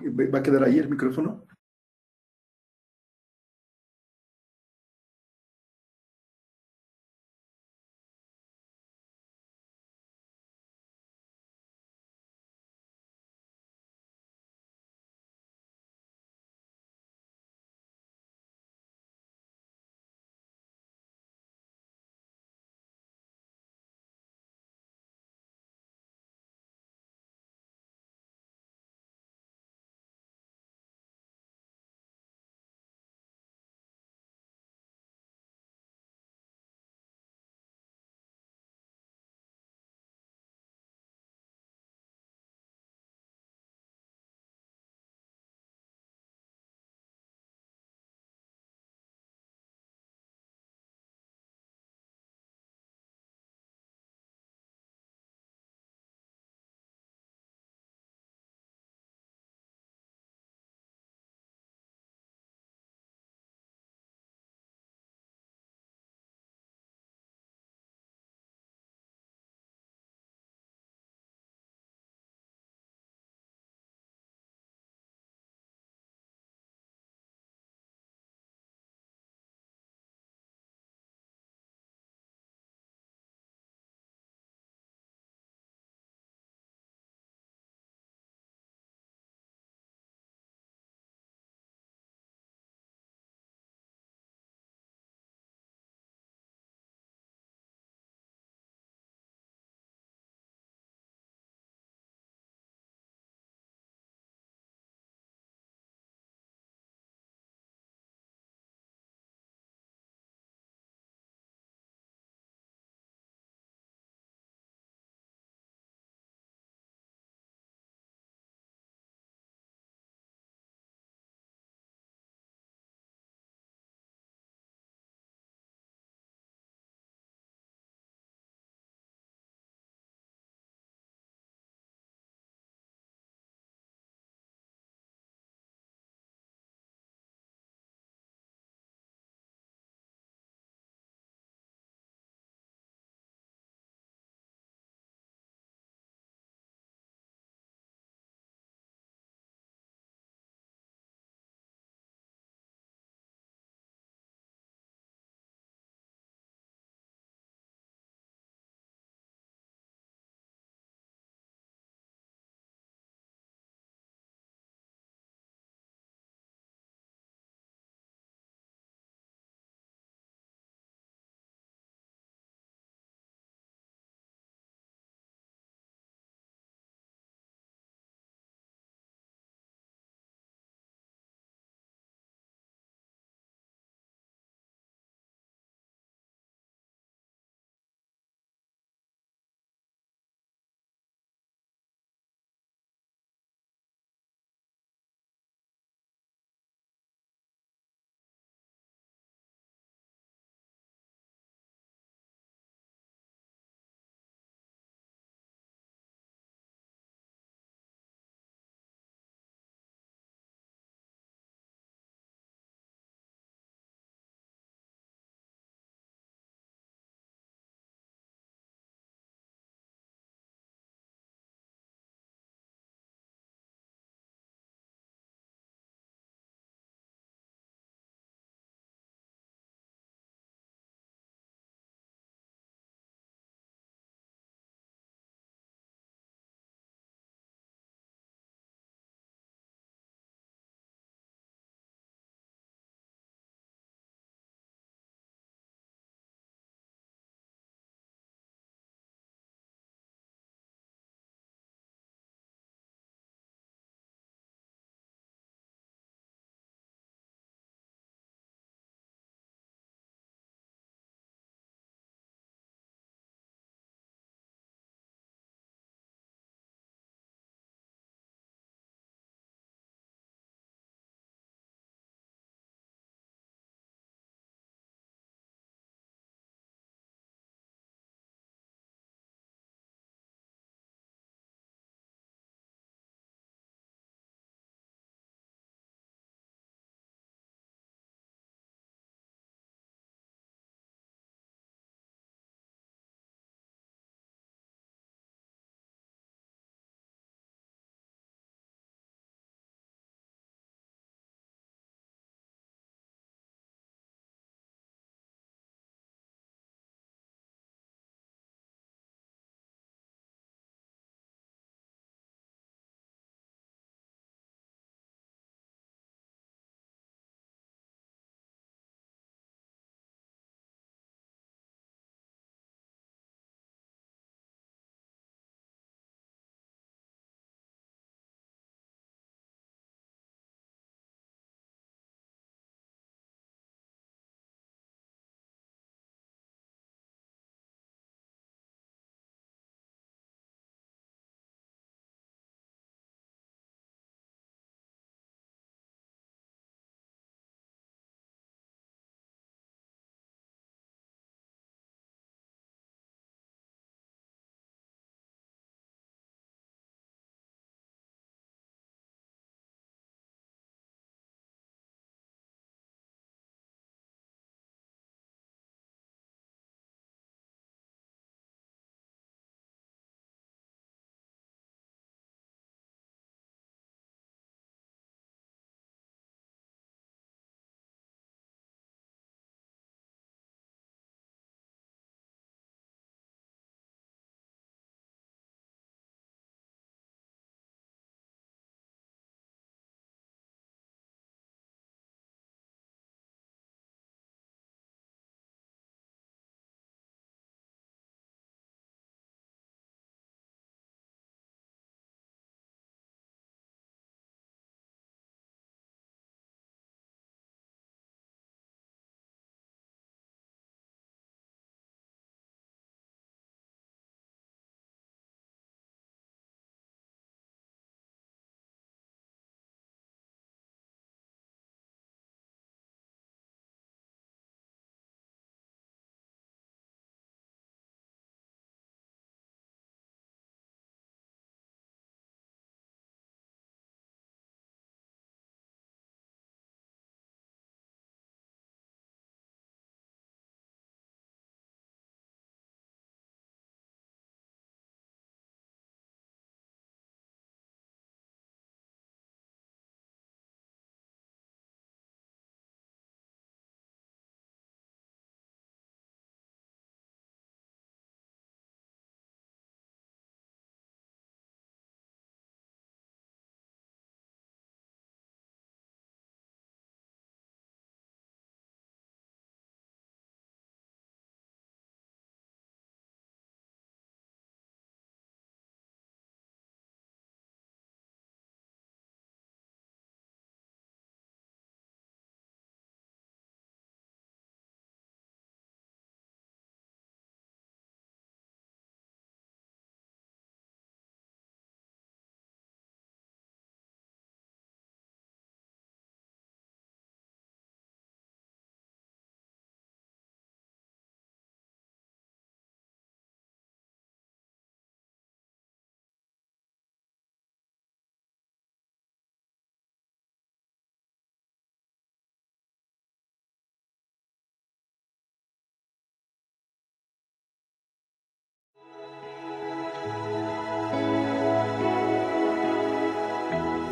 ¿Va a quedar ahí el micrófono?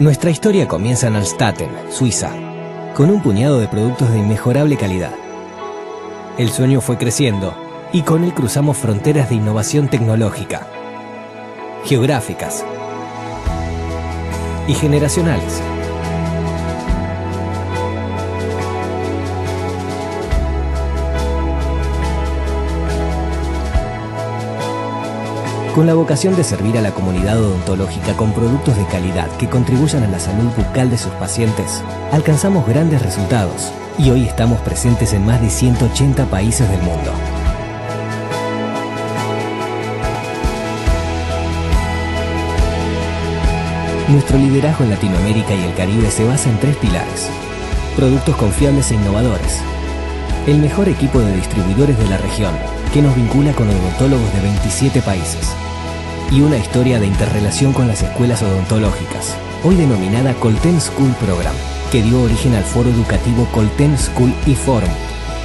Nuestra historia comienza en Alstaten, Suiza, con un puñado de productos de inmejorable calidad. El sueño fue creciendo y con él cruzamos fronteras de innovación tecnológica, geográficas y generacionales. Con la vocación de servir a la comunidad odontológica con productos de calidad que contribuyan a la salud bucal de sus pacientes, alcanzamos grandes resultados y hoy estamos presentes en más de 180 países del mundo. Nuestro liderazgo en Latinoamérica y el Caribe se basa en 3 pilares: productos confiables e innovadores, el mejor equipo de distribuidores de la región, que nos vincula con odontólogos de 27 países, y una historia de interrelación con las escuelas odontológicas, hoy denominada Colten School Program, que dio origen al foro educativo Colten School eForum,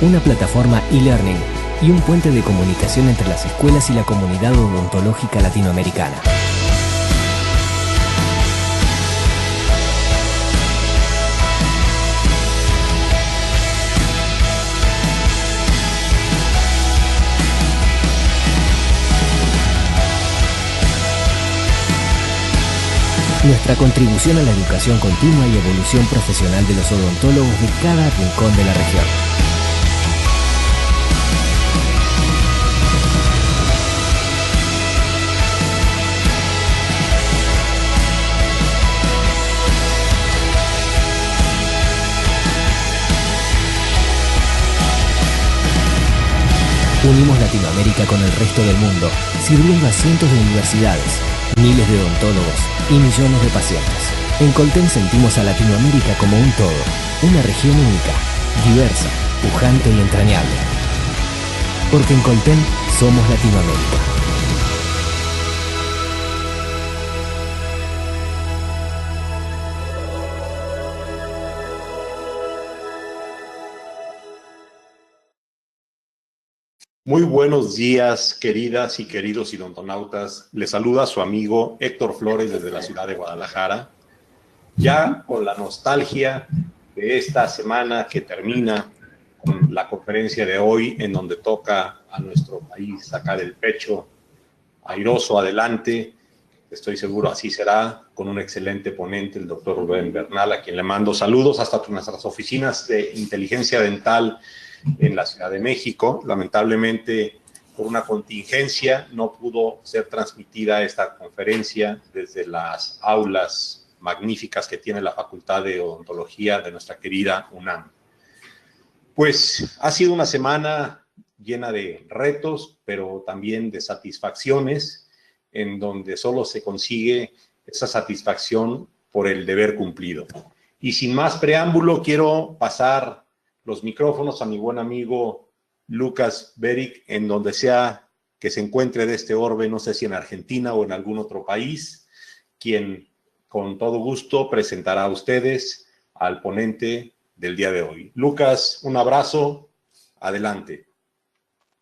una plataforma e-learning y un puente de comunicación entre las escuelas y la comunidad odontológica latinoamericana. Nuestra contribución a la educación continua y evolución profesional de los odontólogos de cada rincón de la región. Unimos Latinoamérica con el resto del mundo, sirviendo a cientos de universidades, miles de odontólogos y millones de pacientes. En Colten sentimos a Latinoamérica como un todo, una región única, diversa, pujante y entrañable. Porque en Colten somos Latinoamérica. Muy buenos días, queridas y queridos odontonautas. Les saluda su amigo Héctor Flores desde la ciudad de Guadalajara. Ya con la nostalgia de esta semana que termina con la conferencia de hoy, en donde toca a nuestro país sacar el pecho airoso adelante. Estoy seguro así será, con un excelente ponente, el doctor Rubén Bernal, a quien le mando saludos hasta nuestras oficinas de inteligencia dental en la Ciudad de México. Lamentablemente, por una contingencia, no pudo ser transmitida esta conferencia desde las aulas magníficas que tiene la Facultad de Odontología de nuestra querida UNAM. Pues ha sido una semana llena de retos, pero también de satisfacciones, en donde solo se consigue esa satisfacción por el deber cumplido. Y sin más preámbulo, quiero pasar los micrófonos a mi buen amigo Lucas Beric, en donde sea que se encuentre de este orbe, no sé si en Argentina o en algún otro país, quien con todo gusto presentará a ustedes al ponente del día de hoy. Lucas, un abrazo, adelante.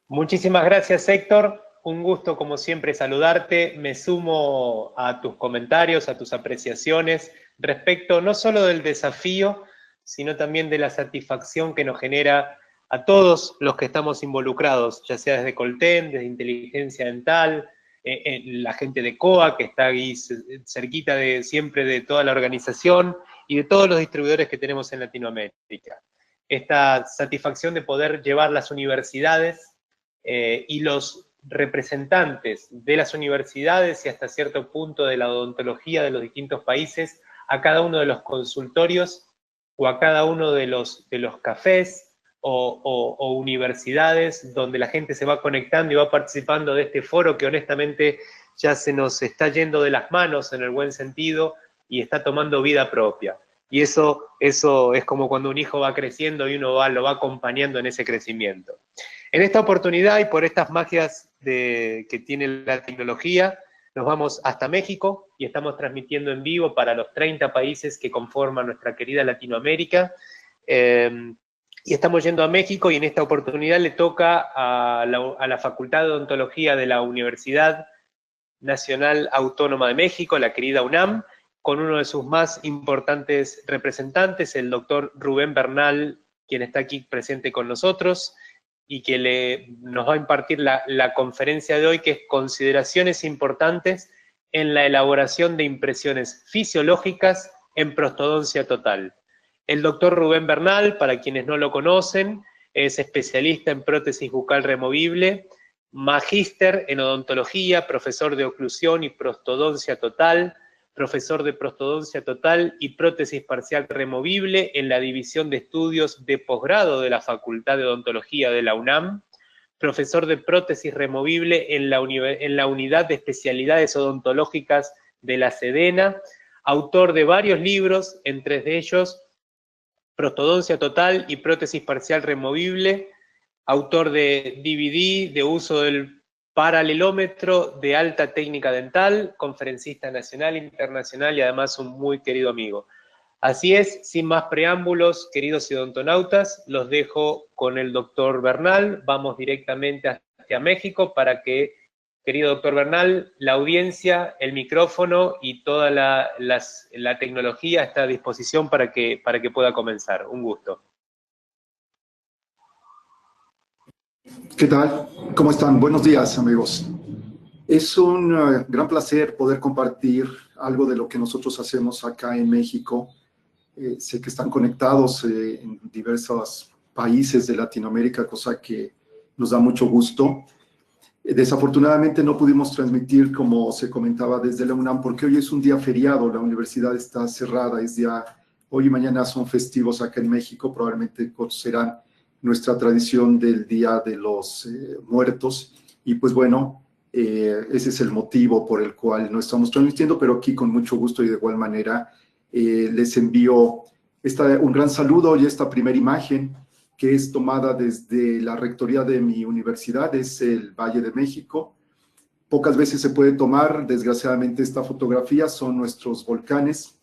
Muchísimas gracias, Héctor. Un gusto, como siempre, saludarte. Me sumo a tus comentarios, a tus apreciaciones respecto no solo del desafío, sino también de la satisfacción que nos genera a todos los que estamos involucrados, ya sea desde Colten, desde Inteligencia Dental, la gente de COA, que está ahí cerquita siempre de toda la organización, y de todos los distribuidores que tenemos en Latinoamérica. Esta satisfacción de poder llevar las universidades y los representantes de las universidades y hasta cierto punto de la odontología de los distintos países a cada uno de los consultorios o a cada uno de los cafés o universidades donde la gente se va conectando y va participando de este foro que honestamente ya se nos está yendo de las manos en el buen sentido y está tomando vida propia. Y eso es como cuando un hijo va creciendo y uno lo va acompañando en ese crecimiento. En esta oportunidad y por estas magias que tiene la tecnología, nos vamos hasta México y estamos transmitiendo en vivo para los 30 países que conforman nuestra querida Latinoamérica. Y estamos yendo a México y en esta oportunidad le toca a la Facultad de Odontología de la Universidad Nacional Autónoma de México, la querida UNAM, con uno de sus más importantes representantes, el doctor Rubén Bernal, quien está aquí presente con nosotros y que nos va a impartir la conferencia de hoy, que es Consideraciones importantes en la elaboración de impresiones fisiológicas en prostodoncia total. El doctor Rubén Bernal, para quienes no lo conocen, es especialista en prótesis bucal removible, magíster en odontología, profesor de oclusión y prostodoncia total, profesor de prostodoncia total y prótesis parcial removible en la División de Estudios de Posgrado de la Facultad de Odontología de la UNAM, profesor de prótesis removible en la Unidad de Especialidades Odontológicas de la Sedena, autor de varios libros, entre ellos Prostodoncia Total y Prótesis Parcial Removible, autor de DVD de uso del paralelómetro de alta técnica dental, conferencista nacional, internacional y además un muy querido amigo. Así es, sin más preámbulos, queridos odontonautas, los dejo con el doctor Bernal. Vamos directamente hacia México para que, querido doctor Bernal, la audiencia, el micrófono y toda la tecnología está a disposición para que pueda comenzar. Un gusto. ¿Qué tal? ¿Cómo están? Buenos días, amigos. Es un gran placer poder compartir algo de lo que nosotros hacemos acá en México. Sé que están conectados en diversos países de Latinoamérica, cosa que nos da mucho gusto. Desafortunadamente no pudimos transmitir, como se comentaba, desde la UNAM, porque hoy es un día feriado, la universidad está cerrada, hoy y mañana son festivos acá en México, probablemente serán nuestra tradición del Día de los Muertos, y pues bueno, ese es el motivo por el cual no estamos transmitiendo, pero aquí con mucho gusto y de igual manera les envío un gran saludo y esta primera imagen que es tomada desde la rectoría de mi universidad, es el Valle de México. Pocas veces se puede tomar, desgraciadamente, esta fotografía, son nuestros volcanes,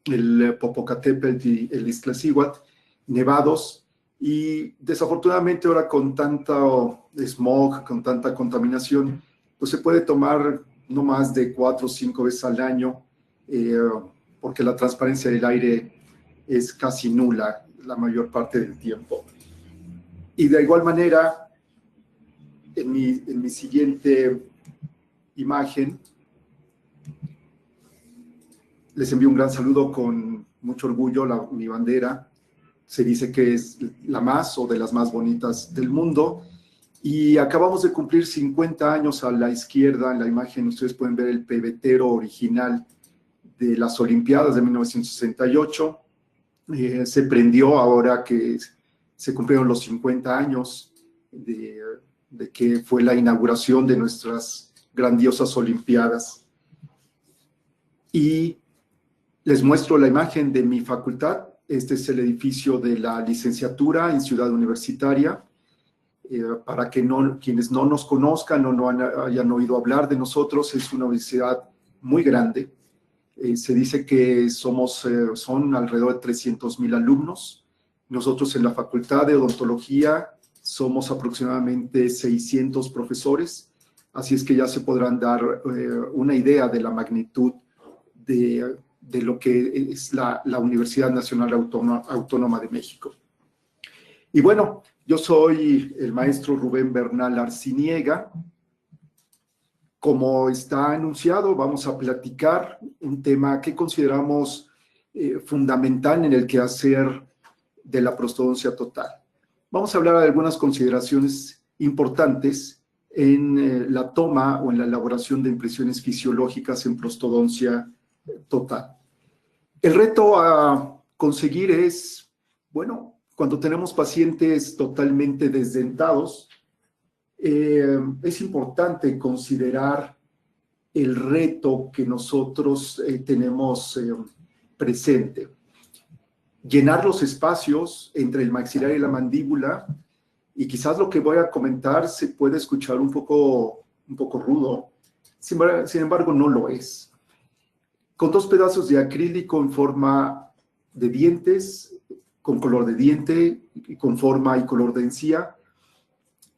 el Popocatépetl y el Iztaccíhuatl, nevados, y desafortunadamente ahora con tanto smog, con tanta contaminación, pues se puede tomar no más de 4 o 5 veces al año, porque la transparencia del aire es casi nula la mayor parte del tiempo. Y de igual manera, en mi siguiente imagen, les envío un gran saludo con mucho orgullo, mi bandera. Se dice que es la más o de las más bonitas del mundo. Y acabamos de cumplir 50 años a la izquierda. En la imagen ustedes pueden ver el pebetero original de las Olimpiadas de 1968. Se prendió ahora que se cumplieron los 50 años de que fue la inauguración de nuestras grandiosas Olimpiadas. Y les muestro la imagen de mi facultad. Este es el edificio de la licenciatura en Ciudad Universitaria. Para que quienes no nos conozcan o no hayan oído hablar de nosotros, es una universidad muy grande. Se dice que son alrededor de 300,000 alumnos. Nosotros en la Facultad de Odontología somos aproximadamente 600 profesores, así es que ya se podrán dar una idea de la magnitud de lo que es la Universidad Nacional Autónoma de México. Y bueno, yo soy el maestro Rubén Bernal Arciniega. Como está anunciado, vamos a platicar un tema que consideramos fundamental en el quehacer de la prostodoncia total. Vamos a hablar de algunas consideraciones importantes en la toma o en la elaboración de impresiones fisiológicas en prostodoncia total. El reto a conseguir es, bueno, cuando tenemos pacientes totalmente desdentados, es importante considerar el reto que nosotros tenemos presente. Llenar los espacios entre el maxilar y la mandíbula, y quizás lo que voy a comentar se puede escuchar un poco rudo, sin embargo no lo es. Con 2 pedazos de acrílico en forma de dientes, con color de diente, con forma y color de encía,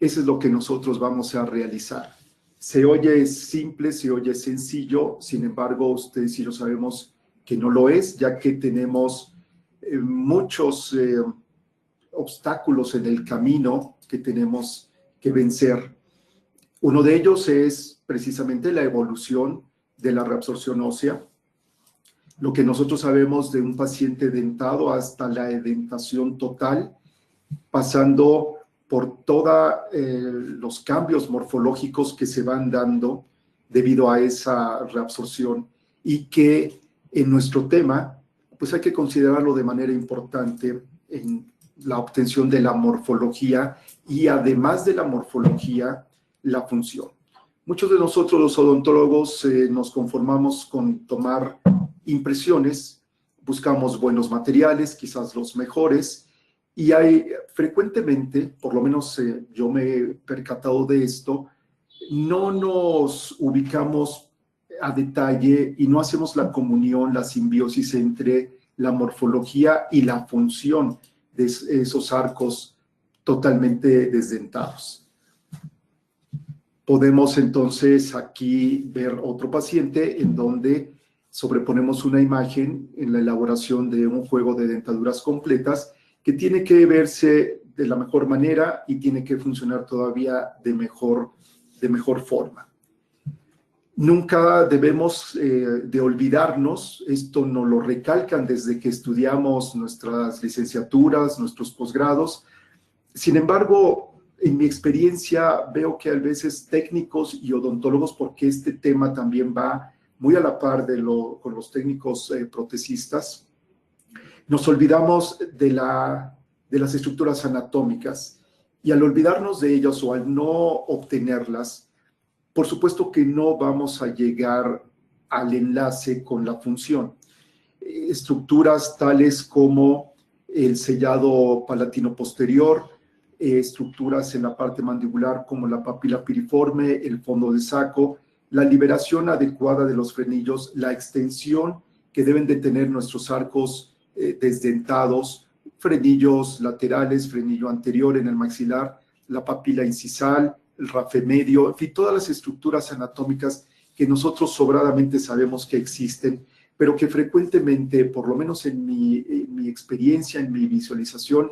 eso es lo que nosotros vamos a realizar. Se oye simple, se oye sencillo, sin embargo, ustedes y yo sabemos que no lo es, ya que tenemos muchos obstáculos en el camino que tenemos que vencer. Uno de ellos es precisamente la evolución de la reabsorción ósea, lo que nosotros sabemos de un paciente dentado hasta la edentación total, pasando por todos los cambios morfológicos que se van dando debido a esa reabsorción, y que en nuestro tema pues hay que considerarlo de manera importante en la obtención de la morfología y, además de la morfología, la función. Muchos de nosotros los odontólogos nos conformamos con tomar impresiones, buscamos buenos materiales, quizás los mejores, y hay frecuentemente, por lo menos yo me he percatado de esto, no nos ubicamos a detalle y no hacemos la comunión, la simbiosis entre la morfología y la función de esos arcos totalmente desdentados. Podemos entonces aquí ver otro paciente en donde sobreponemos una imagen en la elaboración de un juego de dentaduras completas que tiene que verse de la mejor manera y tiene que funcionar todavía de mejor forma. Nunca debemos de olvidarnos, esto nos lo recalcan desde que estudiamos nuestras licenciaturas, nuestros posgrados. Sin embargo, en mi experiencia veo que a veces técnicos y odontólogos, porque este tema también va muy a la par con los técnicos protecistas, nos olvidamos de las estructuras anatómicas, y al olvidarnos de ellas o al no obtenerlas, por supuesto que no vamos a llegar al enlace con la función. Estructuras tales como el sellado palatino posterior, estructuras en la parte mandibular como la papila piriforme, el fondo de saco, la liberación adecuada de los frenillos, la extensión que deben de tener nuestros arcos desdentados, frenillos laterales, frenillo anterior en el maxilar, la papila incisal, el rafe medio, en fin, todas las estructuras anatómicas que nosotros sobradamente sabemos que existen, pero que frecuentemente, por lo menos en mi experiencia, en mi visualización,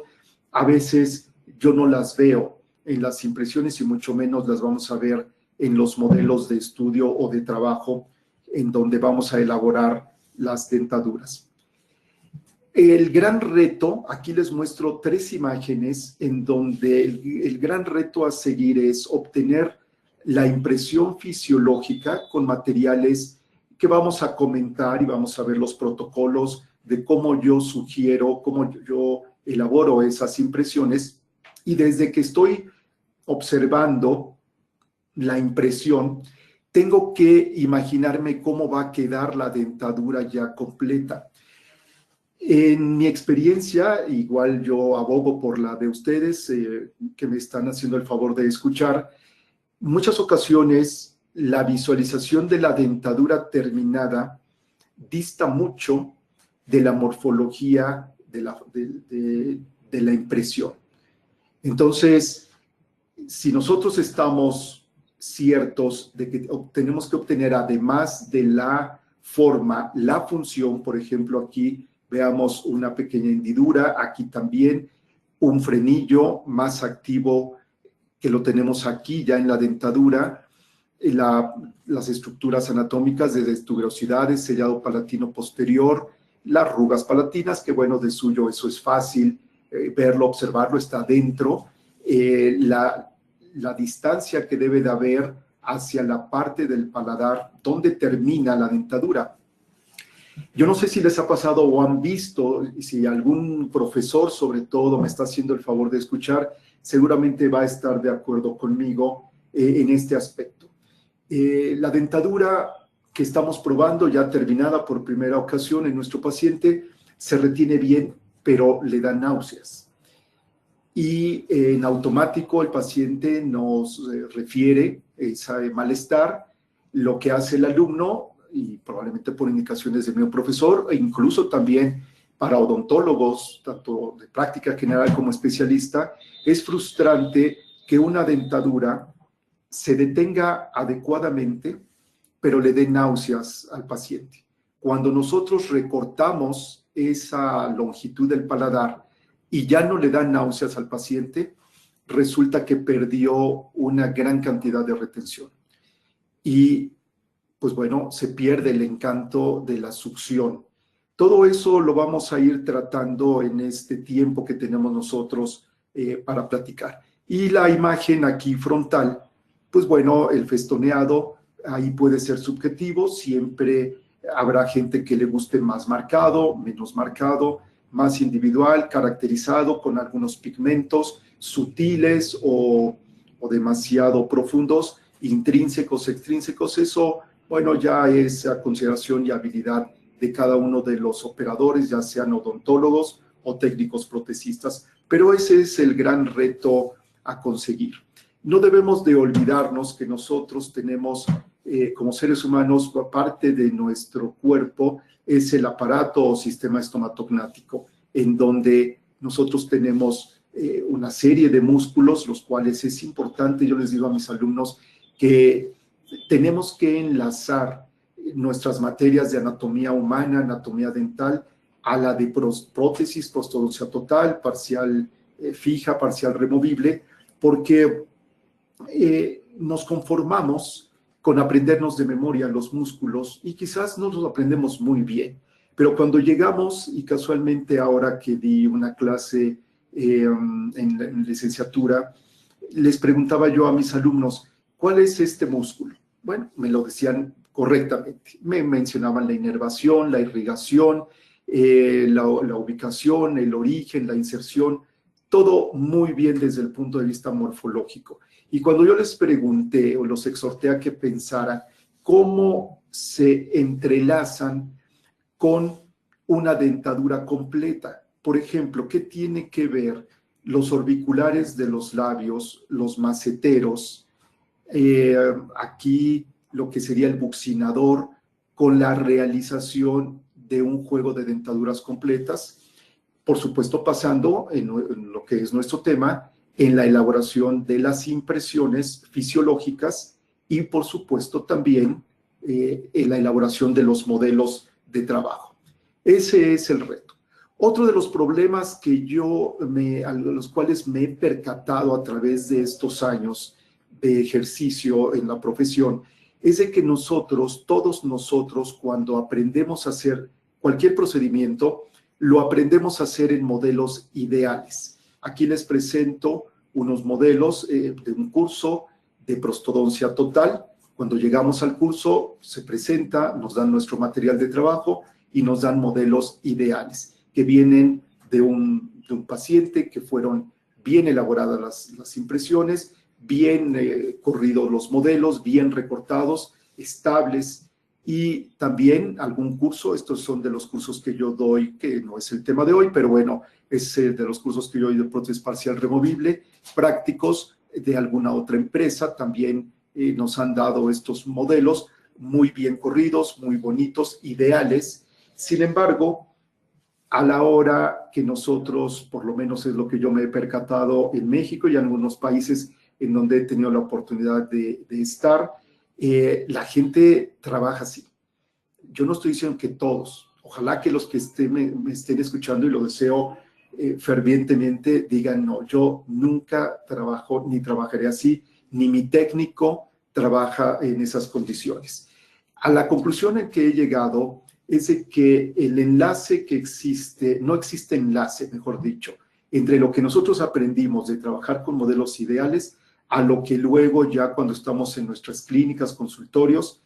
a veces yo no las veo en las impresiones y mucho menos las vamos a ver en los modelos de estudio o de trabajo en donde vamos a elaborar las dentaduras. El gran reto, aquí les muestro 3 imágenes en donde el gran reto a seguir es obtener la impresión fisiológica con materiales que vamos a comentar, y vamos a ver los protocolos de cómo yo sugiero, cómo yo elaboro esas impresiones. Y desde que estoy observando la impresión, tengo que imaginarme cómo va a quedar la dentadura ya completa. En mi experiencia, igual yo abogo por la de ustedes que me están haciendo el favor de escuchar, en muchas ocasiones la visualización de la dentadura terminada dista mucho de la morfología de la impresión. Entonces, si nosotros estamos ciertos de que tenemos que obtener, además de la forma, la función, por ejemplo, aquí veamos una pequeña hendidura, aquí también un frenillo más activo que lo tenemos aquí ya en la dentadura, las estructuras anatómicas de tuberosidades, sellado palatino posterior, las arrugas palatinas, que bueno, de suyo eso es fácil verlo, observarlo, está dentro, la distancia que debe de haber hacia la parte del paladar donde termina la dentadura. Yo no sé si les ha pasado o han visto, si algún profesor sobre todo me está haciendo el favor de escuchar, seguramente va a estar de acuerdo conmigo en este aspecto. La dentadura que estamos probando, ya terminada por primera ocasión en nuestro paciente, se retiene bien, pero le da náuseas. Y en automático el paciente nos refiere ese malestar. Lo que hace el alumno, y probablemente por indicaciones de mi profesor, e incluso también para odontólogos, tanto de práctica general como especialista, es frustrante que una dentadura se detenga adecuadamente, pero le dé náuseas al paciente. cuando nosotros recortamos esa longitud del paladar y ya no le da náuseas al paciente, resulta que perdió una gran cantidad de retención. Y pues bueno, se pierde el encanto de la succión. Todo eso lo vamos a ir tratando en este tiempo que tenemos nosotros para platicar. Y la imagen aquí frontal, pues bueno, el festoneado, ahí puede ser subjetivo, siempre habrá gente que le guste más marcado, menos marcado, más individual, caracterizado con algunos pigmentos sutiles o demasiado profundos, intrínsecos, extrínsecos. Eso, bueno, ya es a consideración y habilidad de cada uno de los operadores, ya sean odontólogos o técnicos protecistas, pero ese es el gran reto a conseguir. No debemos de olvidarnos que nosotros tenemos, como seres humanos, parte de nuestro cuerpo es el aparato o sistema estomatognático, en donde nosotros tenemos una serie de músculos, los cuales es importante, yo les digo a mis alumnos, que tenemos que enlazar nuestras materias de anatomía humana, anatomía dental, a la de prótesis, prostodoncia total, parcial fija, parcial removible, porque nos conformamos con aprendernos de memoria los músculos y quizás no los aprendemos muy bien, pero cuando llegamos, y casualmente ahora que di una clase en licenciatura, les preguntaba yo a mis alumnos, ¿cuál es este músculo? Bueno, me lo decían correctamente, me mencionaban la inervación, la irrigación, la ubicación, el origen, la inserción, todo muy bien desde el punto de vista morfológico. Y cuando yo les pregunté o los exhorté a que pensaran cómo se entrelazan con una dentadura completa, por ejemplo, ¿qué tiene que ver los orbiculares de los labios, los maceteros, aquí lo que sería el buccinador, con la realización de un juego de dentaduras completas? Por supuesto, pasando en lo que es nuestro tema, en la elaboración de las impresiones fisiológicas y, por supuesto, también en la elaboración de los modelos de trabajo. Ese es el reto. Otro de los problemas que a los cuales me he percatado a través de estos años de ejercicio en la profesión, es de que nosotros, todos nosotros, cuando aprendemos a hacer cualquier procedimiento, lo aprendemos a hacer en modelos ideales. Aquí les presento unos modelos de un curso de prostodoncia total. Cuando llegamos al curso, se presenta, nos dan nuestro material de trabajo y nos dan modelos ideales que vienen de un paciente, que fueron bien elaboradas las impresiones, bien corridos los modelos, bien recortados, estables, y también algún curso. Estos son de los cursos que yo doy, que no es el tema de hoy, pero bueno, es de los cursos que yo doy de prótesis parcial removible, prácticos de alguna otra empresa. También nos han dado estos modelos muy bien corridos, muy bonitos, ideales. Sin embargo, a la hora que nosotros, por lo menos es lo que yo me he percatado en México y en algunos países en donde he tenido la oportunidad de estar, la gente trabaja así. Yo no estoy diciendo que todos, ojalá que los que me estén escuchando, y lo deseo fervientemente, digan, no, yo nunca trabajo ni trabajaré así, ni mi técnico trabaja en esas condiciones. A la conclusión en que he llegado es de que el enlace que existe, no existe enlace, mejor dicho, entre lo que nosotros aprendimos de trabajar con modelos ideales a lo que luego ya cuando estamos en nuestras clínicas, consultorios,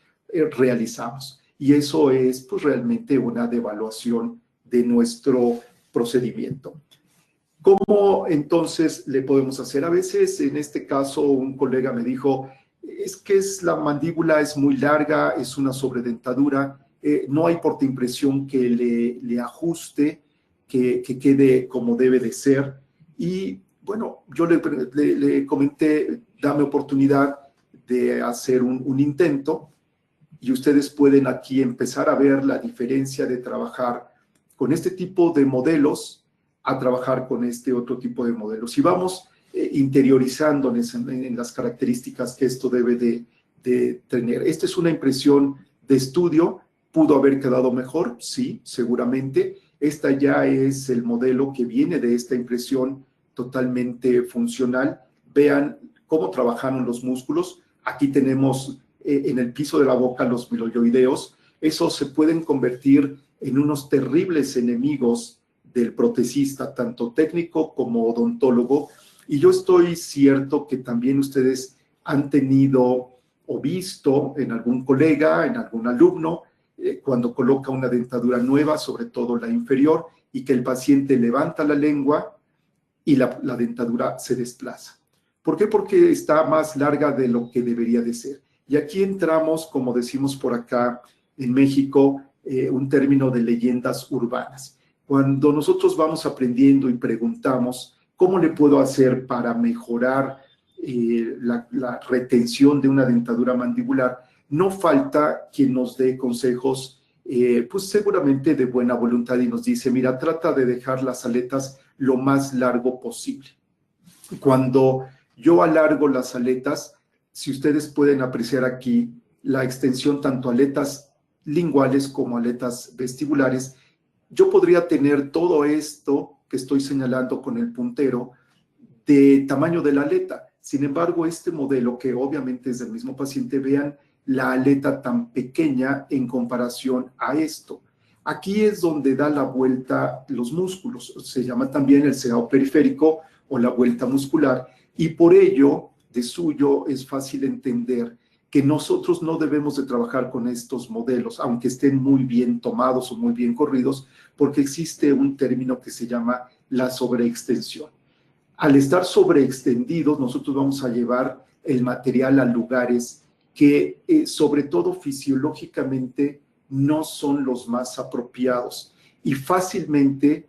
realizamos. Y eso es pues realmente una devaluación de nuestro procedimiento. ¿Cómo entonces le podemos hacer? A veces, en este caso, un colega me dijo, es que la mandíbula es muy larga, es una sobredentadura, no hay portaimpresión que le ajuste, que quede como debe de ser. Y bueno, yo le comenté, dame oportunidad de hacer un intento, y ustedes pueden aquí empezar a ver la diferencia de trabajar con este tipo de modelos a trabajar con este otro tipo de modelos. Y vamos interiorizándonos en las características que esto debe de tener. Esta es una impresión de estudio ¿Pudo haber quedado mejor? Sí, seguramente. Esta ya es el modelo que viene de esta impresión totalmente funcional. Vean cómo trabajaron los músculos. Aquí tenemos en el piso de la boca los miloioideos. Esos se pueden convertir en unos terribles enemigos del protesista, tanto técnico como odontólogo. Y yo estoy cierto que también ustedes han tenido o visto en algún colega, en algún alumno, cuando coloca una dentadura nueva, sobre todo la inferior, y que el paciente levanta la lengua y la dentadura se desplaza. ¿Por qué? Porque está más larga de lo que debería de ser. Y aquí entramos, como decimos por acá en México, un término de leyendas urbanas. Cuando nosotros vamos aprendiendo y preguntamos, ¿cómo le puedo hacer para mejorar la retención de una dentadura mandibular? No falta quien nos dé consejos, pues seguramente de buena voluntad y nos dice, mira, trata de dejar las aletas lo más largo posible. Cuando yo alargo las aletas, si ustedes pueden apreciar aquí la extensión tanto aletas linguales como aletas vestibulares, yo podría tener todo esto que estoy señalando con el puntero de tamaño de la aleta. Sin embargo, este modelo, que obviamente es del mismo paciente, vean la aleta tan pequeña en comparación a esto. Aquí es donde da la vuelta los músculos. Se llama también el cegado periférico o la vuelta muscular. Y por ello, de suyo, es fácil entender que nosotros no debemos de trabajar con estos modelos, aunque estén muy bien tomados o muy bien corridos, porque existe un término que se llama la sobreextensión. Al estar sobreextendidos, nosotros vamos a llevar el material a lugares que, sobre todo fisiológicamente, no son los más apropiados. Y fácilmente,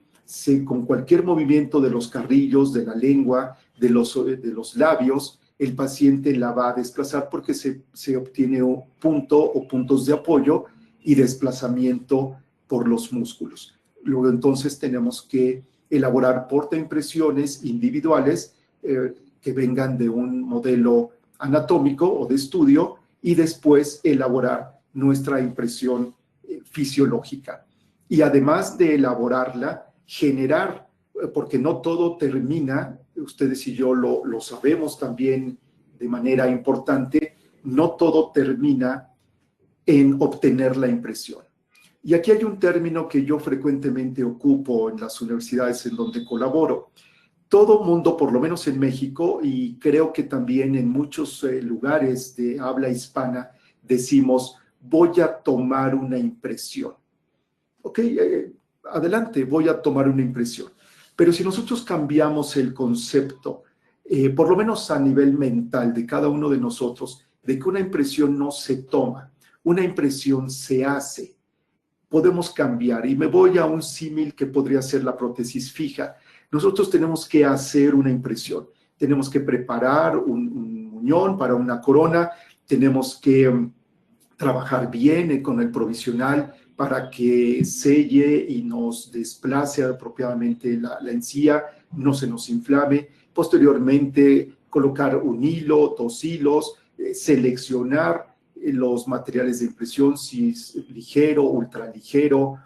con cualquier movimiento de los carrillos, de la lengua, de los labios, el paciente la va a desplazar porque se obtiene un punto o puntos de apoyo y desplazamiento por los músculos. Luego entonces tenemos que elaborar portaimpresiones individuales que vengan de un modelo anatómico o de estudio y después elaborar nuestra impresión fisiológica. Y además de elaborarla, generar, porque no todo termina, ustedes y yo lo sabemos también de manera importante, no todo termina en obtener la impresión. Y aquí hay un término que yo frecuentemente ocupo en las universidades en donde colaboro. Todo mundo, por lo menos en México, y creo que también en muchos lugares de habla hispana, decimos, voy a tomar una impresión. Ok, adelante, voy a tomar una impresión. Pero si nosotros cambiamos el concepto, por lo menos a nivel mental de cada uno de nosotros, de que una impresión no se toma, una impresión se hace, podemos cambiar. Y me voy a un símil que podría ser la prótesis fija. Nosotros tenemos que hacer una impresión, tenemos que preparar un muñón para una corona, tenemos que trabajar bien con el provisional para que selle y nos desplace apropiadamente la encía, no se nos inflame. Posteriormente, colocar un hilo, 2 hilos, seleccionar los materiales de impresión, si es ligero, ultraligero,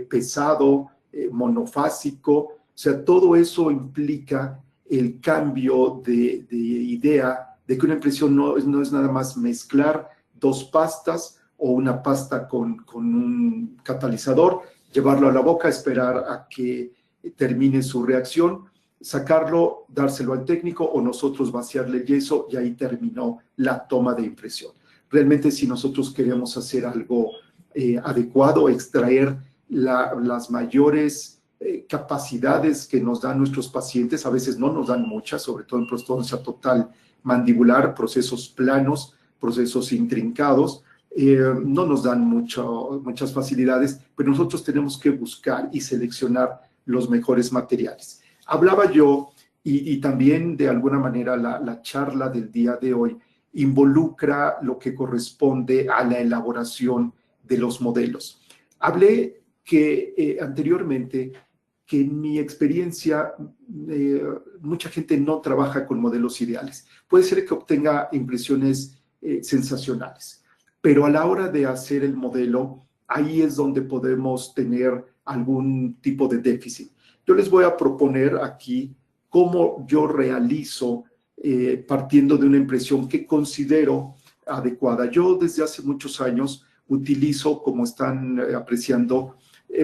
pesado, monofásico. O sea, todo eso implica el cambio de idea de que una impresión no es nada más mezclar 2 pastas o una pasta con un catalizador, llevarlo a la boca, esperar a que termine su reacción, sacarlo, dárselo al técnico o nosotros vaciarle el yeso y ahí terminó la toma de impresión. Realmente si nosotros queremos hacer algo adecuado, extraer las mayores capacidades que nos dan nuestros pacientes, a veces no nos dan muchas, sobre todo en prostodoncia total mandibular, procesos planos, procesos intrincados, no nos dan muchas facilidades, pero nosotros tenemos que buscar y seleccionar los mejores materiales. Hablaba yo, y también de alguna manera la charla del día de hoy involucra lo que corresponde a la elaboración de los modelos. Hablé que anteriormente que en mi experiencia mucha gente no trabaja con modelos ideales. Puede ser que obtenga impresiones sensacionales, pero a la hora de hacer el modelo ahí es donde podemos tener algún tipo de déficit. Yo les voy a proponer aquí cómo yo realizo partiendo de una impresión que considero adecuada. Yo desde hace muchos años utilizo, como están apreciando,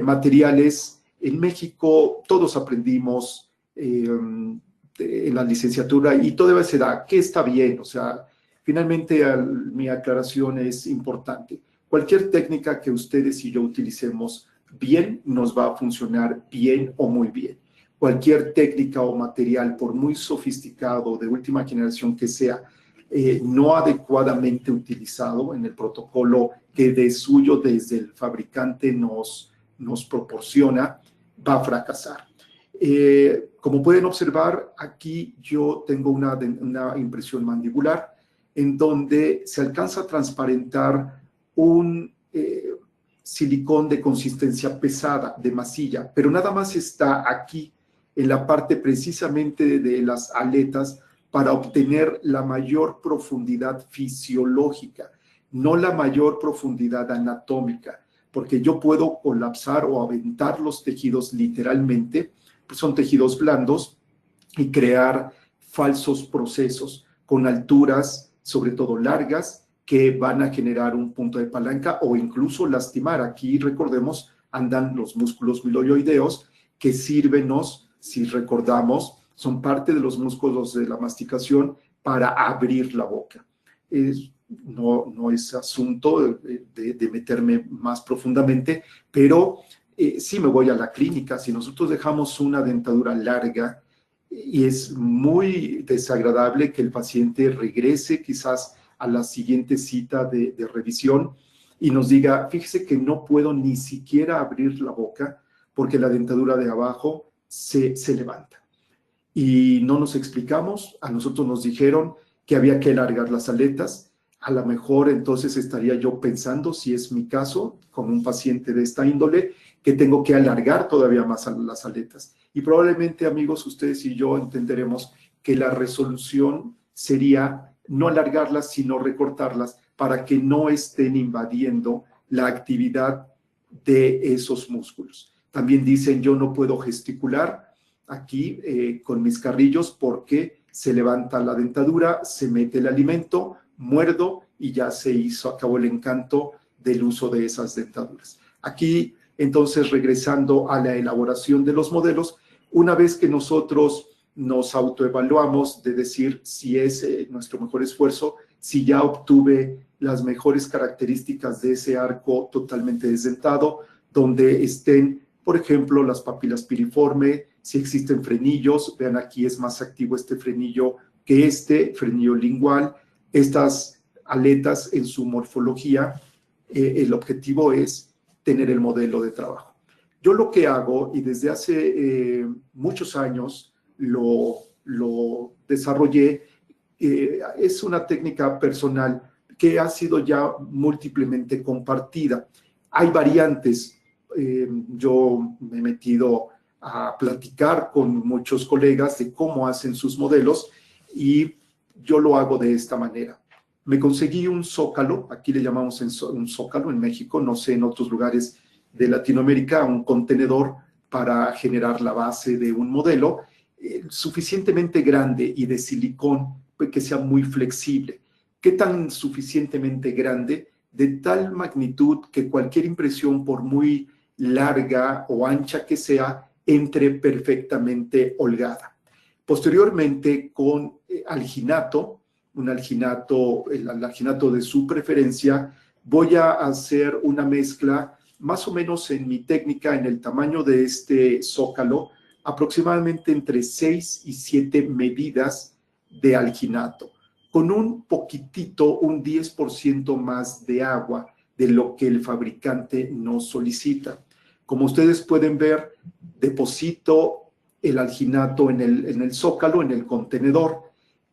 materiales. En México todos aprendimos en la licenciatura y todavía se da, ¿qué está bien? O sea, finalmente mi aclaración es importante. Cualquier técnica que ustedes y yo utilicemos bien nos va a funcionar bien o muy bien. Cualquier técnica o material, por muy sofisticado, de última generación que sea, no adecuadamente utilizado en el protocolo que de suyo desde el fabricante nos proporciona, va a fracasar. Como pueden observar, aquí yo tengo una impresión mandibular en donde se alcanza a transparentar un silicón de consistencia pesada, de masilla, pero nada más está aquí, en la parte precisamente de las aletas, para obtener la mayor profundidad fisiológica, no la mayor profundidad anatómica, porque yo puedo colapsar o aventar los tejidos literalmente, pues son tejidos blandos, y crear falsos procesos con alturas, sobre todo largas, que van a generar un punto de palanca o incluso lastimar. Aquí, recordemos, andan los músculos miloioideos que sírvenos, si recordamos, son parte de los músculos de la masticación para abrir la boca. No es asunto de meterme más profundamente, pero sí me voy a la clínica. Si nosotros dejamos una dentadura larga, y es muy desagradable que el paciente regrese quizás a la siguiente cita de revisión y nos diga, fíjese que no puedo ni siquiera abrir la boca porque la dentadura de abajo se levanta. Y no nos explicamos, a nosotros nos dijeron que había que alargar las aletas. A lo mejor entonces estaría yo pensando, si es mi caso, con un paciente de esta índole, que tengo que alargar todavía más las aletas. Y probablemente, amigos, ustedes y yo entenderemos que la resolución sería no alargarlas, sino recortarlas para que no estén invadiendo la actividad de esos músculos. También dicen, yo no puedo gesticular aquí con mis carrillos porque se levanta la dentadura, se mete el alimento, muerdo y ya acabó el encanto del uso de esas dentaduras. Aquí, entonces, regresando a la elaboración de los modelos, una vez que nosotros nos autoevaluamos de decir si es nuestro mejor esfuerzo, si ya obtuve las mejores características de ese arco totalmente desdentado, donde estén, por ejemplo, las papilas piriforme, si existen frenillos, vean aquí es más activo este frenillo que este frenillo lingual, estas aletas en su morfología, el objetivo es tener el modelo de trabajo. Yo lo que hago, y desde hace muchos años lo desarrollé, es una técnica personal que ha sido ya múltiplemente compartida. Hay variantes. Yo me he metido a platicar con muchos colegas de cómo hacen sus modelos y yo lo hago de esta manera. Me conseguí un zócalo, aquí le llamamos un zócalo en México, no sé en otros lugares de Latinoamérica, un contenedor para generar la base de un modelo suficientemente grande y de silicón, pues, que sea muy flexible. ¿Qué tan suficientemente grande? De tal magnitud que cualquier impresión, por muy larga o ancha que sea, entre perfectamente holgada. Posteriormente, con alginato, el alginato de su preferencia, voy a hacer una mezcla más o menos en mi técnica, en el tamaño de este zócalo, aproximadamente entre 6 y 7 medidas de alginato, con un poquitito, un 10% más de agua de lo que el fabricante nos solicita. Como ustedes pueden ver, deposito el alginato en el zócalo, en el contenedor,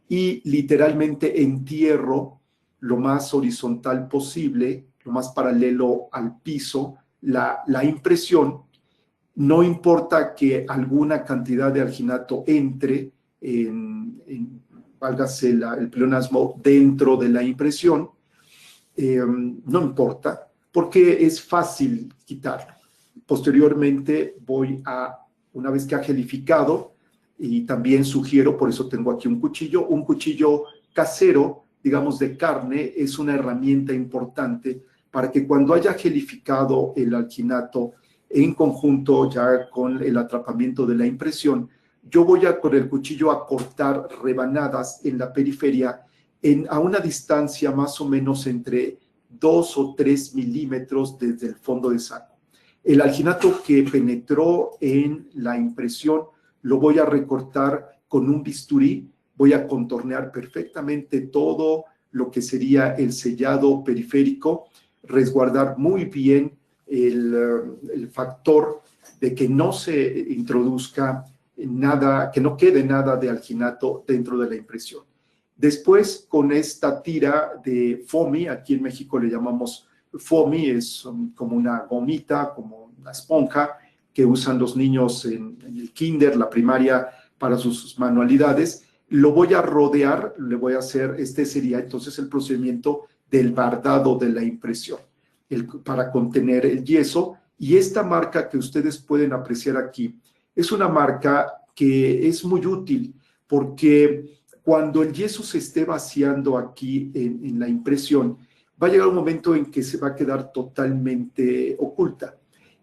y literalmente entierro lo más horizontal posible, lo más paralelo al piso, la impresión. No importa que alguna cantidad de alginato entre válgase el pleonasmo, dentro de la impresión, no importa, porque es fácil quitarlo. Posteriormente una vez que ha gelificado, y también sugiero, por eso tengo aquí un cuchillo casero, digamos de carne, es una herramienta importante para que cuando haya gelificado el alginato en conjunto ya con el atrapamiento de la impresión, yo voy con el cuchillo a cortar rebanadas en la periferia a una distancia más o menos entre 2 o 3 milímetros desde el fondo de saco. El alginato que penetró en la impresión lo voy a recortar con un bisturí, voy a contornear perfectamente todo lo que sería el sellado periférico, resguardar muy bien el factor de que no se introduzca nada, que no quede nada de alginato dentro de la impresión. Después, con esta tira de foamy, aquí en México le llamamos foamy, es como una gomita, como una esponja que usan los niños en el kinder, la primaria, para sus manualidades. Lo voy a rodear, le voy a hacer, este sería entonces el procedimiento del bardado de la impresión, para contener el yeso. Y esta marca que ustedes pueden apreciar aquí es una marca que es muy útil porque cuando el yeso se esté vaciando aquí en la impresión, va a llegar un momento en que se va a quedar totalmente oculta.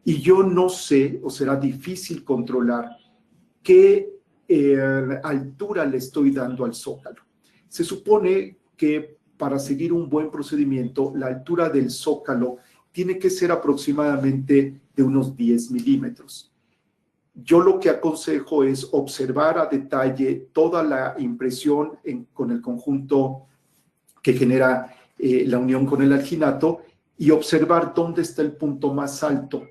Y yo no sé, o será difícil controlar, qué altura le estoy dando al zócalo. Se supone que para seguir un buen procedimiento, la altura del zócalo tiene que ser aproximadamente de unos 10 milímetros. Yo lo que aconsejo es observar a detalle toda la impresión con el conjunto que genera la unión con el alginato y observar dónde está el punto más alto.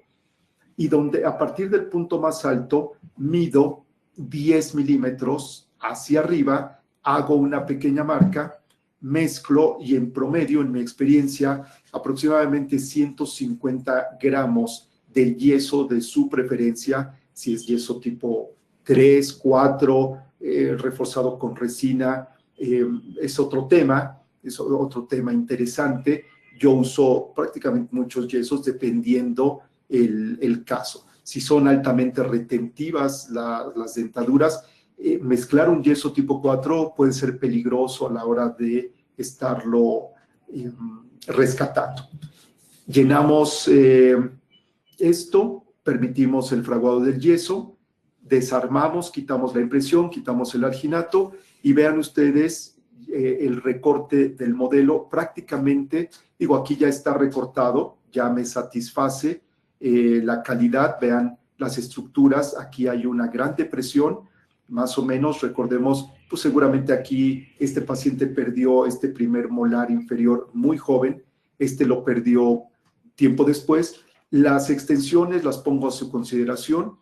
Y donde a partir del punto más alto mido 10 milímetros hacia arriba, hago una pequeña marca, mezclo y en promedio, en mi experiencia, aproximadamente 150 gramos del yeso de su preferencia, si es yeso tipo 3, 4, reforzado con resina, es otro tema interesante. Yo uso prácticamente muchos yesos dependiendo el caso. Si son altamente retentivas las dentaduras, mezclar un yeso tipo 4 puede ser peligroso a la hora de estarlo rescatando. Llenamos esto, permitimos el fraguado del yeso, desarmamos, quitamos la impresión, quitamos el alginato y vean ustedes el recorte del modelo. Prácticamente, digo, aquí ya está recortado, ya me satisface la calidad. Vean las estructuras, aquí hay una gran depresión, más o menos, recordemos, pues seguramente aquí este paciente perdió este primer molar inferior muy joven, lo perdió tiempo después. Las extensiones las pongo a su consideración.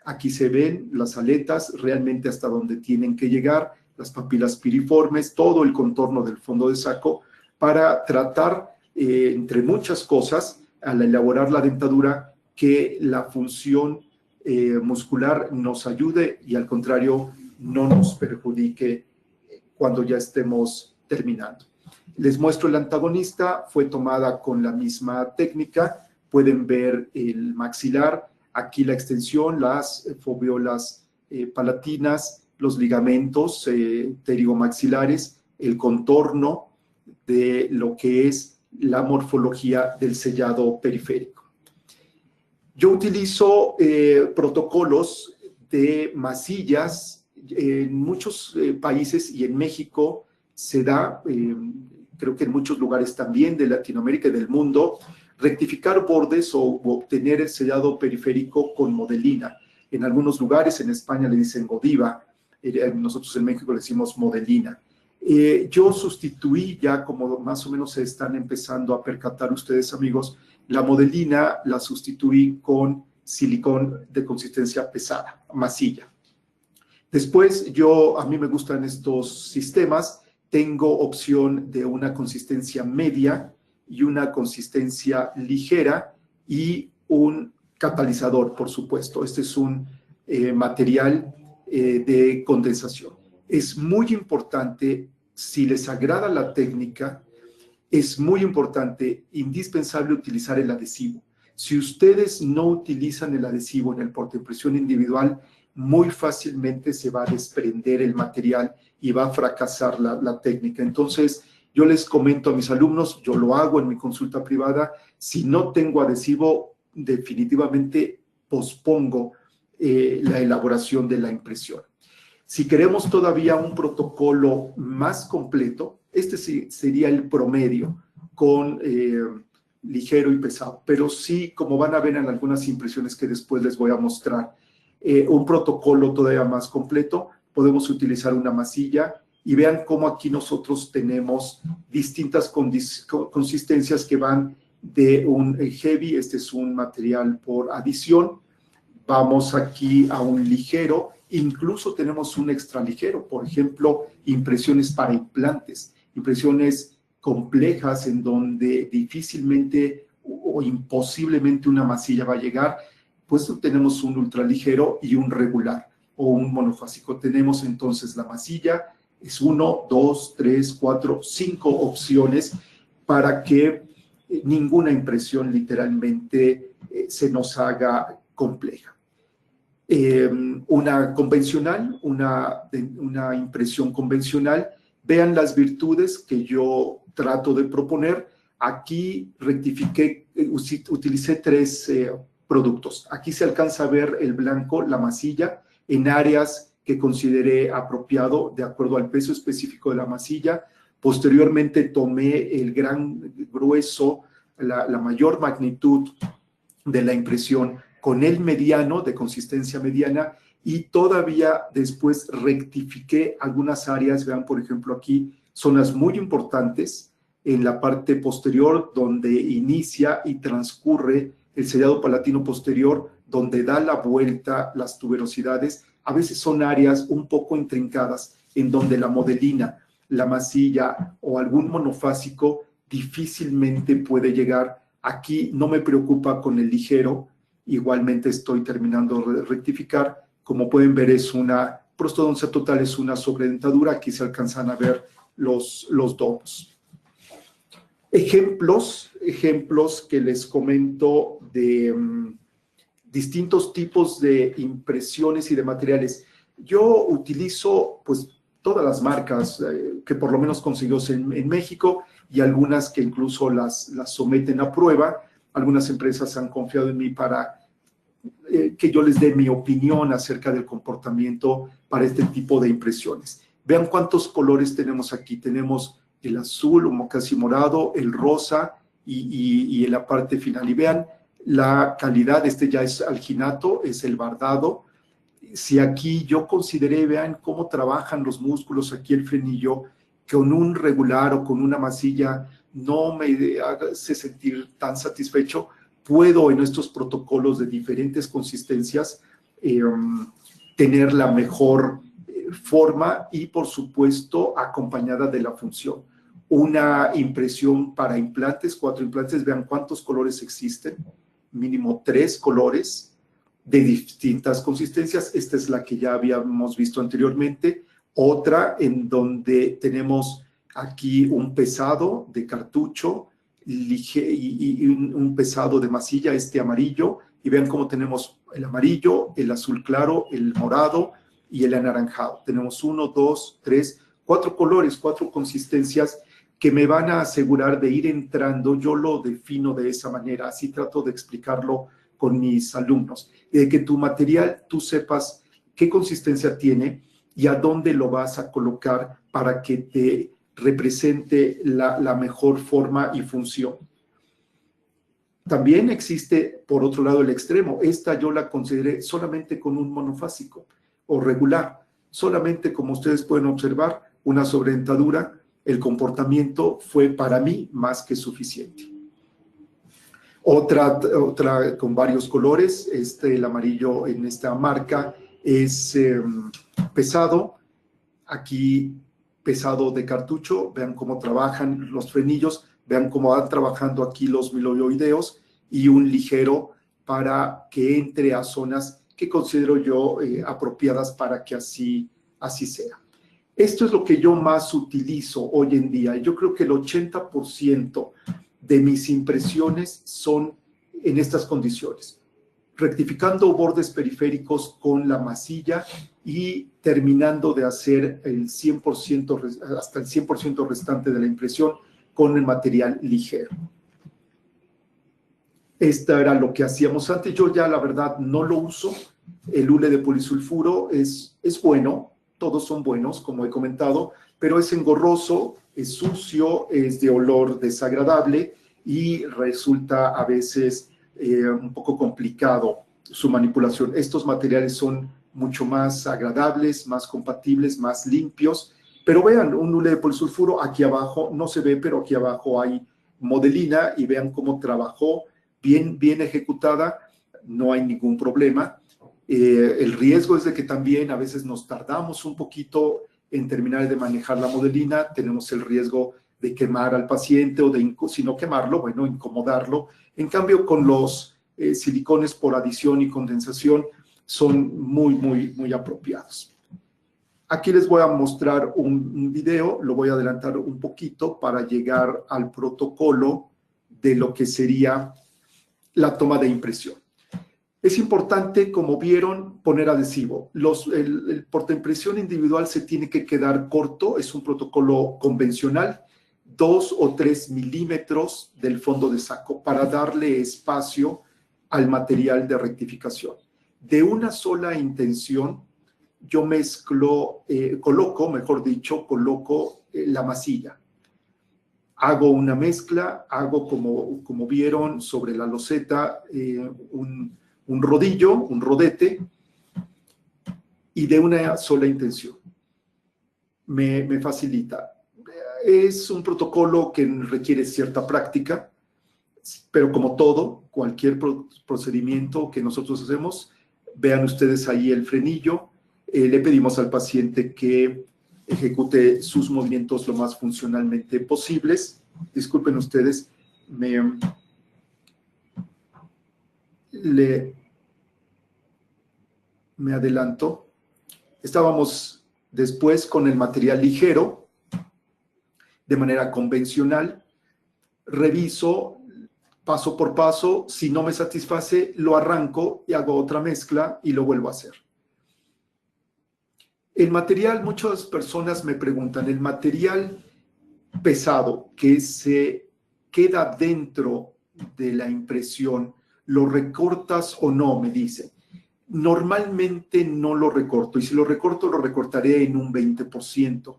Aquí se ven las aletas realmente hasta donde tienen que llegar, las papilas piriformes, todo el contorno del fondo de saco, para tratar, entre muchas cosas, al elaborar la dentadura, que la función muscular nos ayude y al contrario no nos perjudique cuando ya estemos terminando. Les muestro el antagonista, fue tomada con la misma técnica. Pueden ver el maxilar, aquí la extensión, las foveolas palatinas, los ligamentos pterigomaxilares, el contorno de lo que es la morfología del sellado periférico. Yo utilizo protocolos de masillas. En muchos países y en México se da, creo que en muchos lugares también de Latinoamérica y del mundo, rectificar bordes o obtener el sellado periférico con modelina. En algunos lugares, en España le dicen Godiva, nosotros en México le decimos modelina. Yo sustituí, ya como más o menos se están empezando a percatar ustedes, amigos, la modelina la sustituí con silicón de consistencia pesada, masilla. Después, a mí me gustan estos sistemas, tengo opción de una consistencia media y una consistencia ligera y un catalizador, por supuesto. Este es un material de condensación. Es muy importante, si les agrada la técnica, es muy importante, indispensable utilizar el adhesivo. Si ustedes no utilizan el adhesivo en el portaimpresión individual, muy fácilmente se va a desprender el material y va a fracasar la técnica. Entonces, yo les comento a mis alumnos, yo lo hago en mi consulta privada, si no tengo adhesivo, definitivamente pospongo la elaboración de la impresión. Si queremos todavía un protocolo más completo, este sí sería el promedio con ligero y pesado, pero sí, como van a ver en algunas impresiones que después les voy a mostrar, un protocolo todavía más completo, podemos utilizar una masilla y vean cómo aquí nosotros tenemos distintas consistencias que van de un heavy, este es un material por adición, vamos aquí a un ligero, incluso tenemos un extra ligero, por ejemplo, impresiones para implantes, impresiones complejas en donde difícilmente o imposiblemente una masilla va a llegar, pues tenemos un ultraligero y un regular o un monofásico. Tenemos entonces la masilla, es 1, 2, 3, 4, 5 opciones para que ninguna impresión literalmente se nos haga compleja. Una convencional, una impresión convencional, vean las virtudes que yo trato de proponer. Aquí rectifiqué, utilicé 3 productos. Aquí se alcanza a ver el blanco, la masilla, en áreas que consideré apropiado de acuerdo al peso específico de la masilla. Posteriormente tomé el gran grueso, la mayor magnitud de la impresión con el mediano, de consistencia mediana, y todavía después rectifiqué algunas áreas. Vean, por ejemplo, aquí zonas muy importantes en la parte posterior donde inicia y transcurre el sellado palatino posterior, donde da la vuelta las tuberosidades. A veces son áreas un poco intrincadas en donde la modelina, la masilla o algún monofásico difícilmente puede llegar. Aquí no me preocupa con el ligero, igualmente estoy terminando de rectificar. Como pueden ver, es una prostodoncia total, es una sobredentadura. Aquí se alcanzan a ver los domos. Ejemplos que les comento de distintos tipos de impresiones y de materiales. Yo utilizo pues todas las marcas que por lo menos consiguió en México y algunas que incluso las someten a prueba. Algunas empresas han confiado en mí para que yo les dé mi opinión acerca del comportamiento para este tipo de impresiones. Vean cuántos colores tenemos aquí. Tenemos el azul, casi morado, el rosa y en la parte final. Y vean la calidad, este ya es alginato, es el bardado. Si aquí yo consideré, vean cómo trabajan los músculos, aquí el frenillo, con un regular o con una masilla no me hace sentir tan satisfecho, puedo en estos protocolos de diferentes consistencias tener la mejor forma y, por supuesto, acompañada de la función. Una impresión para implantes, 4 implantes, vean cuántos colores existen, mínimo 3 colores de distintas consistencias. Esta es la que ya habíamos visto anteriormente. Otra en donde tenemos aquí un pesado de cartucho y un pesado de masilla, este amarillo, y vean cómo tenemos el amarillo, el azul claro, el morado y el anaranjado. Tenemos 1, 2, 3, 4 colores, 4 consistencias que me van a asegurar de ir entrando. Yo lo defino de esa manera, así trato de explicarlo con mis alumnos, de que tu material tú sepas qué consistencia tiene y a dónde lo vas a colocar para que te represente la mejor forma y función. También existe, por otro lado, el extremo. Esta yo la consideré solamente con un monofásico o regular. Solamente, como ustedes pueden observar, una sobredentadura. El comportamiento fue para mí más que suficiente. Otra con varios colores. El amarillo en esta marca es pesado. Aquí pesado de cartucho. Vean cómo trabajan los frenillos. Vean cómo van trabajando aquí los milioideos, y un ligero para que entre a zonas que considero yo apropiadas para que así sea. Esto es lo que yo más utilizo hoy en día. Yo creo que el 80% de mis impresiones son en estas condiciones. Rectificando bordes periféricos con la masilla y terminando de hacer el 100%, hasta el 100% restante de la impresión con el material ligero. Esta era lo que hacíamos antes. Yo ya, la verdad, no lo uso. El hule de polisulfuro es bueno, todos son buenos, como he comentado, pero es engorroso, es sucio, es de olor desagradable y resulta a veces un poco complicado su manipulación. Estos materiales son mucho más agradables, más compatibles, más limpios. Pero vean, un hule de polisulfuro, aquí abajo, no se ve, pero aquí abajo hay modelina y vean cómo trabajó, bien ejecutada, no hay ningún problema. El riesgo es de que también a veces nos tardamos un poquito en terminar de manejar la modelina, tenemos el riesgo de quemar al paciente o de, si no quemarlo, bueno, incomodarlo. En cambio, con los silicones por adición y condensación son muy apropiados. Aquí les voy a mostrar un video, lo voy a adelantar un poquito para llegar al protocolo de lo que sería la toma de impresión. Es importante, como vieron, poner adhesivo. El portaimpresión individual se tiene que quedar corto, es un protocolo convencional, 2 o 3 milímetros del fondo de saco para darle espacio al material de rectificación. De una sola intención, yo coloco la masilla. Hago una mezcla, hago como vieron sobre la loseta un rodillo, un rodete, y de una sola intención. Me facilita. Es un protocolo que requiere cierta práctica, pero como todo, cualquier procedimiento que nosotros hacemos, vean ustedes ahí el frenillo, le pedimos al paciente que ejecute sus movimientos lo más funcionalmente posibles. Disculpen ustedes, me adelanto. Estábamos después con el material ligero, de manera convencional. Reviso paso por paso, si no me satisface, lo arranco y hago otra mezcla y lo vuelvo a hacer. El material, muchas personas me preguntan, el material pesado que se queda dentro de la impresión, ¿lo recortas o no? Me dicen. Normalmente no lo recorto, y si lo recorto, lo recortaré en un 20%.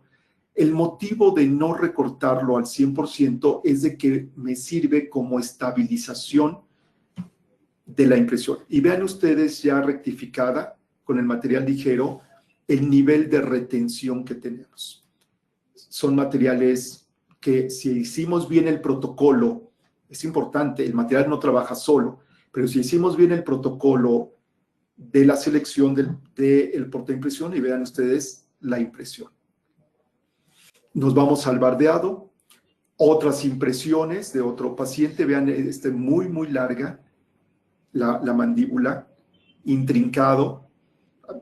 El motivo de no recortarlo al 100% es de que me sirve como estabilización de la impresión. Y vean ustedes ya rectificada con el material ligero el nivel de retención que tenemos. Son materiales que si hicimos bien el protocolo, es importante, el material no trabaja solo, pero si hicimos bien el protocolo de la selección del portaimpresión, y vean ustedes la impresión. Nos vamos al bardeado, otras impresiones de otro paciente, vean, muy larga la mandíbula, intrincado,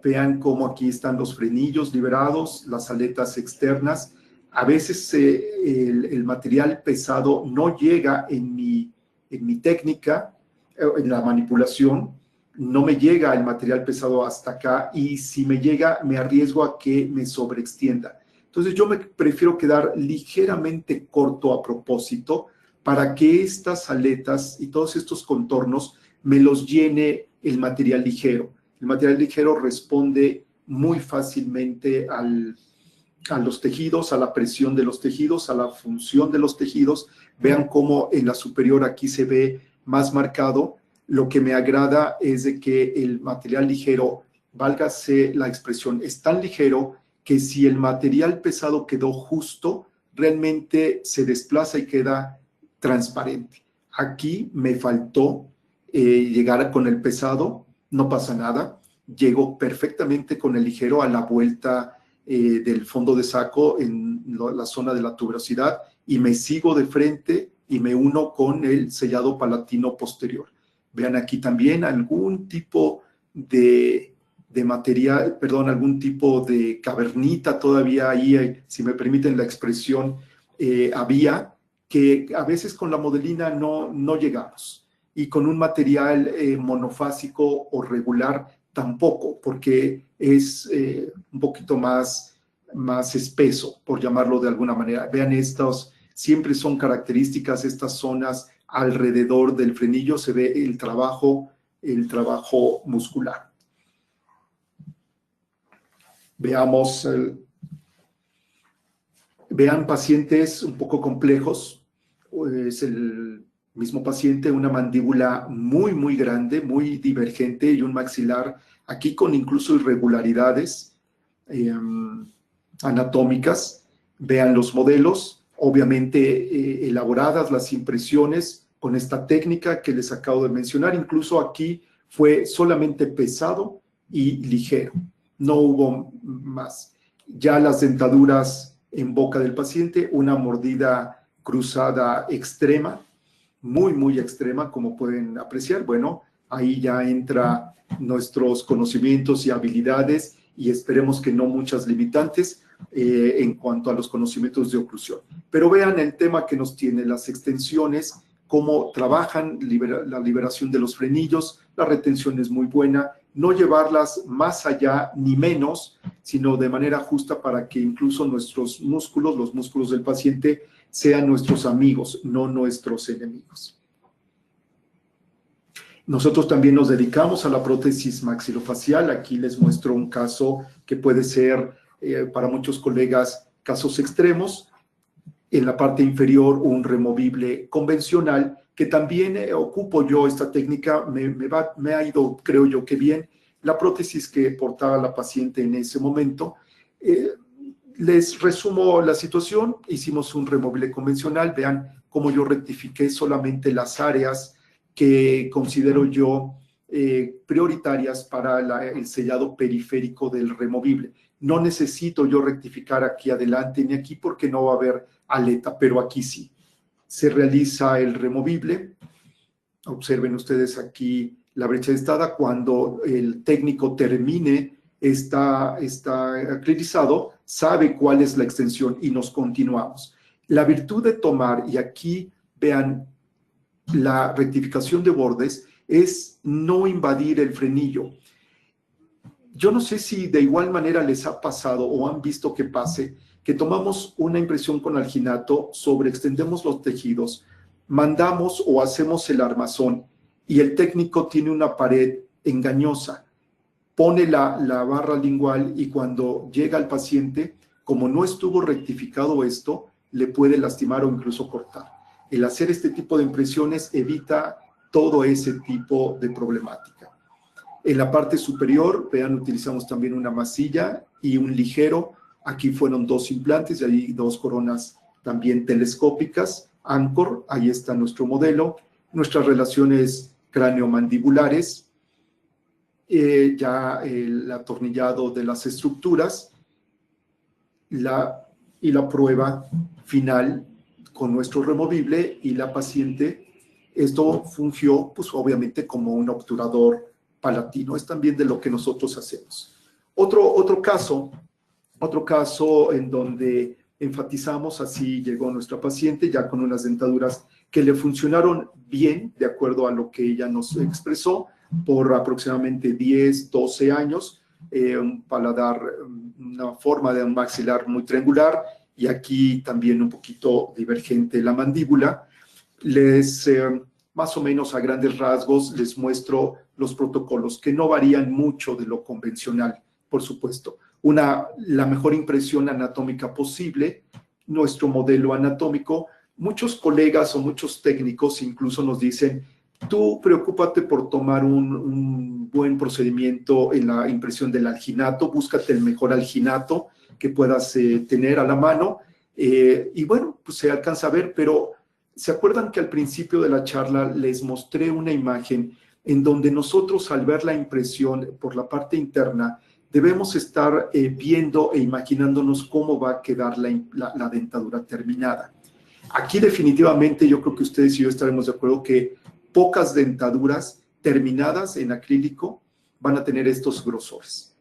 vean cómo aquí están los frenillos liberados, las aletas externas. A veces el material pesado no llega en mi técnica, en la manipulación, no me llega el material pesado hasta acá, y si me llega me arriesgo a que me sobreextienda. Entonces yo me prefiero quedar ligeramente corto a propósito para que estas aletas y todos estos contornos me los llene el material ligero. El material ligero responde muy fácilmente a los tejidos, a la presión de los tejidos, a la función de los tejidos. Vean cómo en la superior aquí se ve más marcado. Lo que me agrada es de que el material ligero, válgase la expresión, es tan ligero que si el material pesado quedó justo, realmente se desplaza y queda transparente. Aquí me faltó llegar con el pesado, no pasa nada, llego perfectamente con el ligero a la vuelta del fondo de saco en la zona de la tuberosidad, y me sigo de frente y me uno con el sellado palatino posterior. Vean aquí también algún tipo de material, perdón, algún tipo de cavernita todavía ahí, si me permiten la expresión, había, que a veces con la modelina no llegamos, y con un material monofásico o regular tampoco, porque es un poquito más espeso, por llamarlo de alguna manera. Vean, estos siempre son características, estas zonas alrededor del frenillo, se ve el trabajo muscular. Veamos, vean pacientes un poco complejos. Es el mismo paciente, una mandíbula muy grande, muy divergente, y un maxilar aquí con incluso irregularidades anatómicas. Vean los modelos, obviamente elaboradas las impresiones con esta técnica que les acabo de mencionar. Incluso aquí fue solamente pesado y ligero, no hubo más. Ya las dentaduras en boca del paciente, una mordida cruzada extrema, muy extrema, como pueden apreciar. Bueno, ahí ya entra nuestros conocimientos y habilidades, y esperemos que no muchas limitantes en cuanto a los conocimientos de oclusión. Pero vean el tema que nos tiene, las extensiones, cómo trabajan la liberación de los frenillos. La retención es muy buena, no llevarlas más allá ni menos, sino de manera justa, para que incluso nuestros músculos, los músculos del paciente, sean nuestros amigos, no nuestros enemigos. Nosotros también nos dedicamos a la prótesis maxilofacial. Aquí les muestro un caso que puede ser para muchos colegas casos extremos. En la parte inferior, un removible convencional, que también ocupo yo esta técnica, me ha ido, creo yo, que bien. La prótesis que portaba la paciente en ese momento, les resumo la situación. Hicimos un removible convencional. Vean cómo yo rectifiqué solamente las áreas que considero yo prioritarias para el sellado periférico del removible. No necesito yo rectificar aquí adelante ni aquí, porque no va a haber aleta, pero aquí sí. Se realiza el removible. Observen ustedes aquí la brecha destada. Cuando el técnico termine está aclirizado, sabe cuál es la extensión, y nos continuamos. La virtud de tomar, y aquí vean, la rectificación de bordes, es no invadir el frenillo. Yo no sé si de igual manera les ha pasado o han visto que pase, que tomamos una impresión con alginato, sobreextendemos los tejidos, mandamos o hacemos el armazón, y el técnico tiene una pared engañosa, pone la barra lingual, y cuando llega al paciente, como no estuvo rectificado esto, le puede lastimar o incluso cortar. El hacer este tipo de impresiones evita todo ese tipo de problemática. En la parte superior, vean, utilizamos también una masilla y un ligero. Aquí fueron 2 implantes y ahí 2 coronas también telescópicas. Anchor, ahí está nuestro modelo. Nuestras relaciones cráneo-mandibulares. Ya el atornillado de las estructuras. Y la prueba final con nuestro removible y la paciente. Esto fungió, pues obviamente, como un obturador palatino. Es también de lo que nosotros hacemos. Otro caso en donde enfatizamos, así llegó nuestra paciente, ya con unas dentaduras que le funcionaron bien, de acuerdo a lo que ella nos expresó, por aproximadamente 10, 12 años, un paladar, una forma de un maxilar muy triangular, y aquí también un poquito divergente la mandíbula. Más o menos a grandes rasgos, les muestro los protocolos, que no varían mucho de lo convencional, por supuesto. La mejor impresión anatómica posible, nuestro modelo anatómico. Muchos colegas o muchos técnicos incluso nos dicen, tú preocúpate por tomar un buen procedimiento en la impresión del alginato, búscate el mejor alginato que puedas tener a la mano, y bueno, pues se alcanza a ver. Pero ¿se acuerdan que al principio de la charla les mostré una imagen en donde nosotros, al ver la impresión por la parte interna, debemos estar viendo e imaginándonos cómo va a quedar la dentadura terminada? Aquí definitivamente yo creo que ustedes y yo estaremos de acuerdo que pocas dentaduras terminadas en acrílico van a tener estos grosores.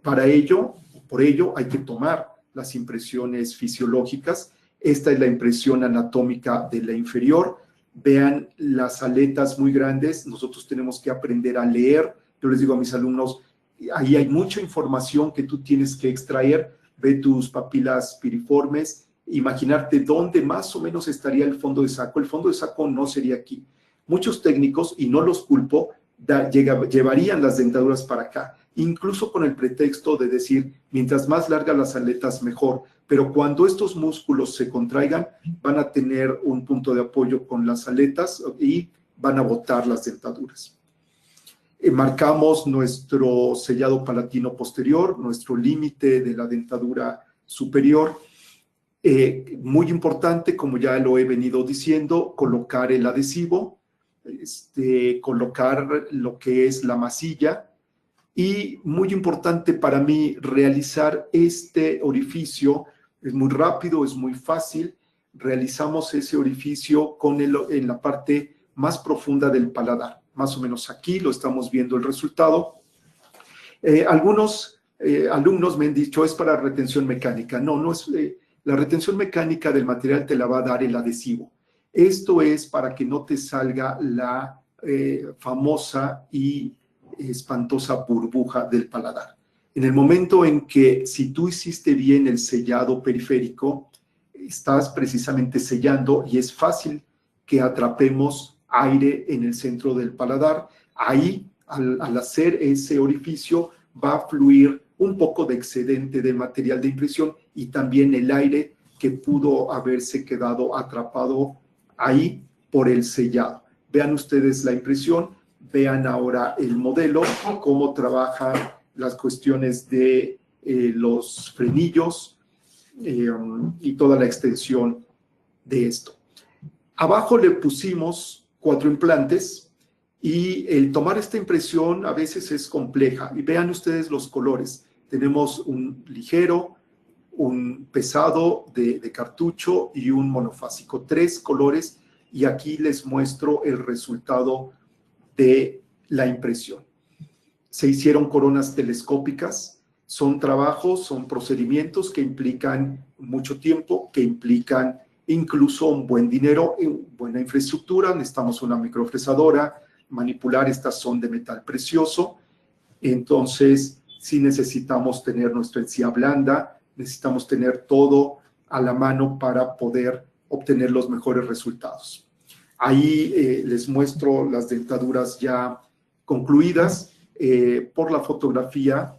Por ello hay que tomar las impresiones fisiológicas. Esta es la impresión anatómica de la inferior. Vean las aletas muy grandes. Nosotros tenemos que aprender a leer. Yo les digo a mis alumnos, ahí hay mucha información que tú tienes que extraer. Ve tus papilas piriformes, imaginarte dónde más o menos estaría el fondo de saco. El fondo de saco no sería aquí. Muchos técnicos, y no los culpo, llevarían las dentaduras para acá, incluso con el pretexto de decir, mientras más largas las aletas, mejor. Pero cuando estos músculos se contraigan, van a tener un punto de apoyo con las aletas y van a botar las dentaduras. Marcamos nuestro sellado palatino posterior, nuestro límite de la dentadura superior. Muy importante, como ya lo he venido diciendo, colocar el adhesivo, colocar lo que es la masilla, y muy importante para mí realizar este orificio. Es muy rápido, es muy fácil. Realizamos ese orificio en la parte más profunda del paladar. Más o menos aquí lo estamos viendo el resultado. Algunos alumnos me han dicho, es para retención mecánica. No, no es. La retención mecánica del material te la va a dar el adhesivo. Esto es para que no te salga la famosa y espantosa burbuja del paladar. En el momento en que, si tú hiciste bien el sellado periférico, estás precisamente sellando y es fácil que atrapemos aire en el centro del paladar. Ahí, al hacer ese orificio, va a fluir un poco de excedente de material de impresión y también el aire que pudo haberse quedado atrapado ahí por el sellado. Vean ustedes la impresión, vean ahora el modelo, cómo trabajan las cuestiones de los frenillos y toda la extensión de esto. Abajo le pusimos 4 implantes y el tomar esta impresión a veces es compleja. Y vean ustedes los colores. Tenemos un ligero, un pesado de cartucho y un monofásico. 3 colores, y aquí les muestro el resultado de la impresión. Se hicieron coronas telescópicas. Son trabajos, son procedimientos que implican mucho tiempo, que implican incluso un buen dinero, buena infraestructura. Necesitamos una microfresadora, manipular, estas son de metal precioso. Entonces, sí necesitamos tener nuestra encía blanda, necesitamos tener todo a la mano para poder obtener los mejores resultados. Ahí les muestro las dentaduras ya concluidas. Por la fotografía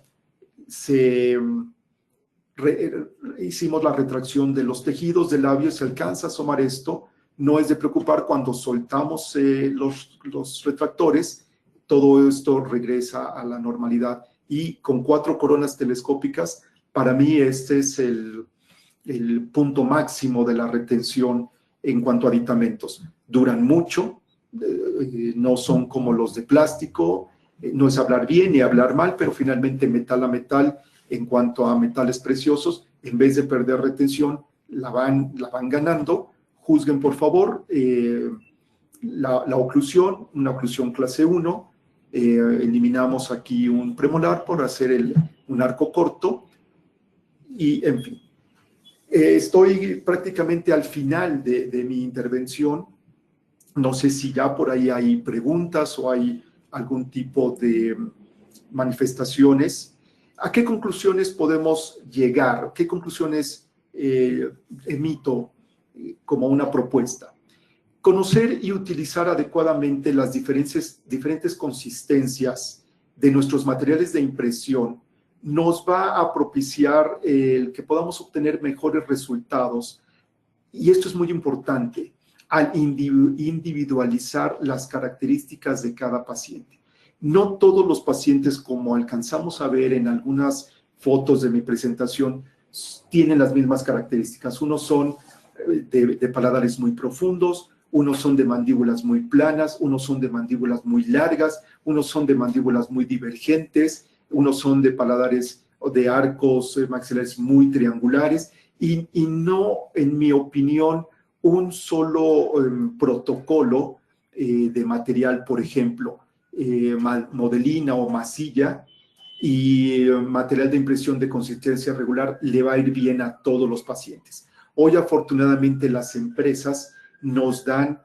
hicimos la retracción de los tejidos del labio. Se alcanza a asomar esto. No es de preocupar, cuando soltamos los retractores, todo esto regresa a la normalidad. Y con 4 coronas telescópicas, para mí este es el punto máximo de la retención en cuanto a aditamentos. Duran mucho, no son como los de plástico, no es hablar bien ni hablar mal, pero finalmente metal a metal, en cuanto a metales preciosos, en vez de perder retención, la van ganando. Juzguen, por favor, la oclusión, una oclusión clase 1. Eliminamos aquí un premolar por hacer un arco corto. Y, en fin, estoy prácticamente al final de mi intervención. No sé si ya por ahí hay preguntas o hay algún tipo de manifestaciones. ¿A qué conclusiones podemos llegar? ¿Qué conclusiones emito como una propuesta? Conocer y utilizar adecuadamente las diferentes consistencias de nuestros materiales de impresión nos va a propiciar el que podamos obtener mejores resultados. Y esto es muy importante, al individualizar las características de cada paciente. No todos los pacientes, como alcanzamos a ver en algunas fotos de mi presentación, tienen las mismas características. Unos son de paladares muy profundos, unos son de mandíbulas muy planas, unos son de mandíbulas muy largas, unos son de mandíbulas muy divergentes, unos son de paladares o de arcos maxilares muy triangulares, y no, en mi opinión, un solo protocolo de material, por ejemplo. modelina o masilla y material de impresión de consistencia regular, le va a ir bien a todos los pacientes. Hoy, afortunadamente, las empresas nos dan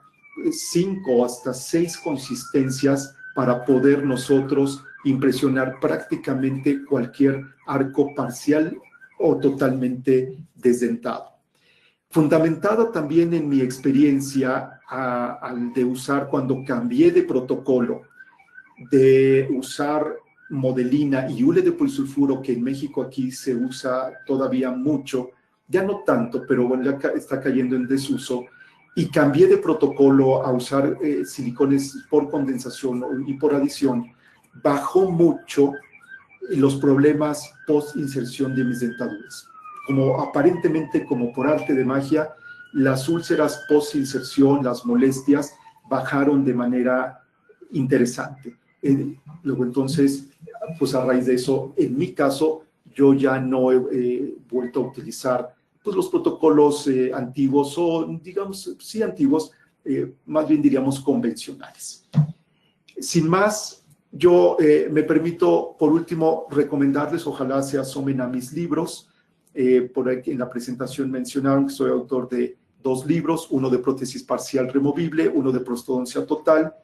5 hasta 6 consistencias para poder nosotros impresionar prácticamente cualquier arco parcial o totalmente desdentado. Fundamentado también en mi experiencia al de usar, cuando cambié de protocolo, de usar modelina y hule de polisulfuro, que en México aquí se usa todavía mucho, ya no tanto, pero bueno, ya está cayendo en desuso, y cambié de protocolo a usar silicones por condensación y por adición, bajó mucho los problemas post-inserción de mis dentaduras. Como aparentemente, como por arte de magia, las úlceras post-inserción, las molestias, bajaron de manera interesante. Luego entonces, pues a raíz de eso, en mi caso, yo ya no he vuelto a utilizar pues, los protocolos antiguos o, digamos, sí antiguos, más bien diríamos convencionales. Sin más, yo me permito, por último, recomendarles, ojalá se asomen a mis libros. Por aquí en la presentación mencionaron que soy autor de 2 libros, uno de prótesis parcial removible, uno de prostodoncia total.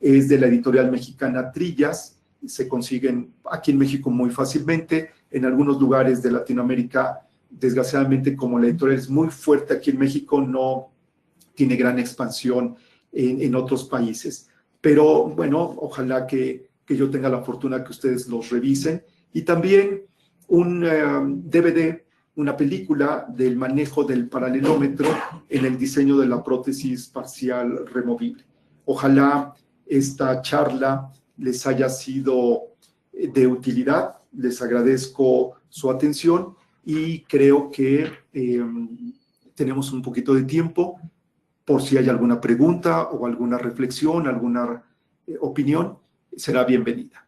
Es de la editorial mexicana Trillas, se consiguen aquí en México muy fácilmente, en algunos lugares de Latinoamérica, desgraciadamente, como la editorial es muy fuerte aquí en México, no tiene gran expansión en otros países. Pero bueno, ojalá que yo tenga la fortuna que ustedes los revisen. Y también un DVD, una película del manejo del paralelómetro en el diseño de la prótesis parcial removible. Ojalá esta charla les haya sido de utilidad. Les agradezco su atención y creo que tenemos un poquito de tiempo por si hay alguna pregunta o alguna reflexión, alguna opinión, será bienvenida.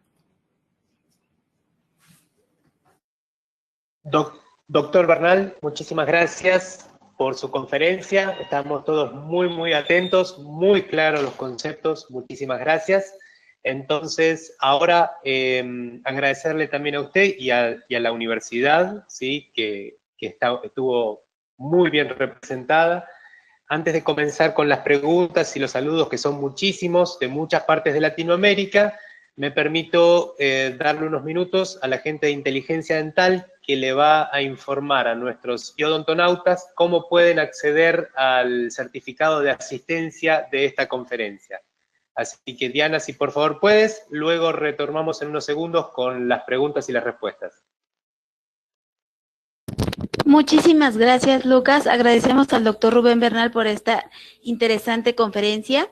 Doctor Bernal, muchísimas gracias por su conferencia. Estamos todos muy atentos, muy claros los conceptos. Muchísimas gracias. Entonces, ahora agradecerle también a usted y a la universidad, ¿sí? que estuvo muy bien representada. Antes de comenzar con las preguntas y los saludos, que son muchísimos, de muchas partes de Latinoamérica, me permito darle unos minutos a la gente de Inteligencia Dental, que le va a informar a nuestros odontonautas cómo pueden acceder al certificado de asistencia de esta conferencia. Así que, Diana, si por favor puedes, luego retornamos en unos segundos con las preguntas y las respuestas. Muchísimas gracias, Lucas. Agradecemos al doctor Rubén Bernal por esta interesante conferencia.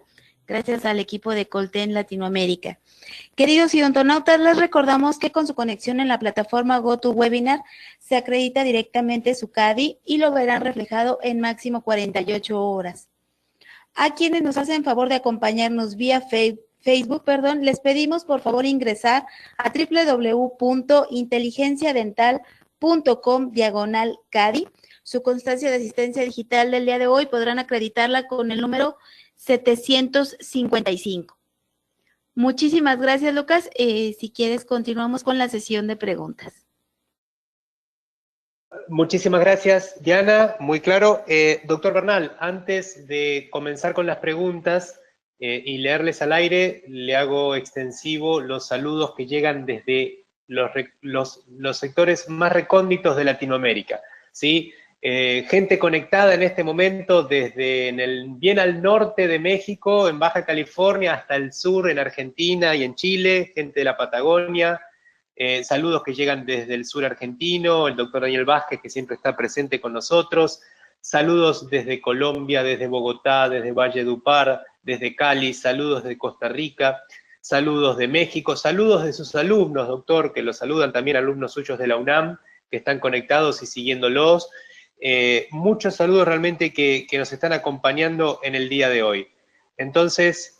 Gracias al equipo de Colten Latinoamérica. Queridos odontonautas, les recordamos que con su conexión en la plataforma GoToWebinar se acredita directamente su CADI y lo verán reflejado en máximo 48 horas. A quienes nos hacen favor de acompañarnos vía Facebook, les pedimos por favor ingresar a www.inteligenciadental.com/CADI. Su constancia de asistencia digital del día de hoy podrán acreditarla con el número 755. Muchísimas gracias, Lucas. Si quieres, continuamos con la sesión de preguntas. Muchísimas gracias, Diana. Muy claro. Doctor Bernal, antes de comenzar con las preguntas y leerles al aire, le hago extensivo los saludos que llegan desde los sectores más recónditos de Latinoamérica, ¿sí? Gente conectada en este momento desde bien al norte de México, en Baja California, hasta el sur, en Argentina y en Chile, gente de la Patagonia. Saludos que llegan desde el sur argentino, el doctor Daniel Vázquez, que siempre está presente con nosotros. Saludos desde Colombia, desde Bogotá, desde Valledupar, desde Cali. Saludos de Costa Rica. Saludos de México. Saludos de sus alumnos, doctor, que los saludan también alumnos suyos de la UNAM, que están conectados y siguiéndolos. Muchos saludos realmente que nos están acompañando en el día de hoy. Entonces,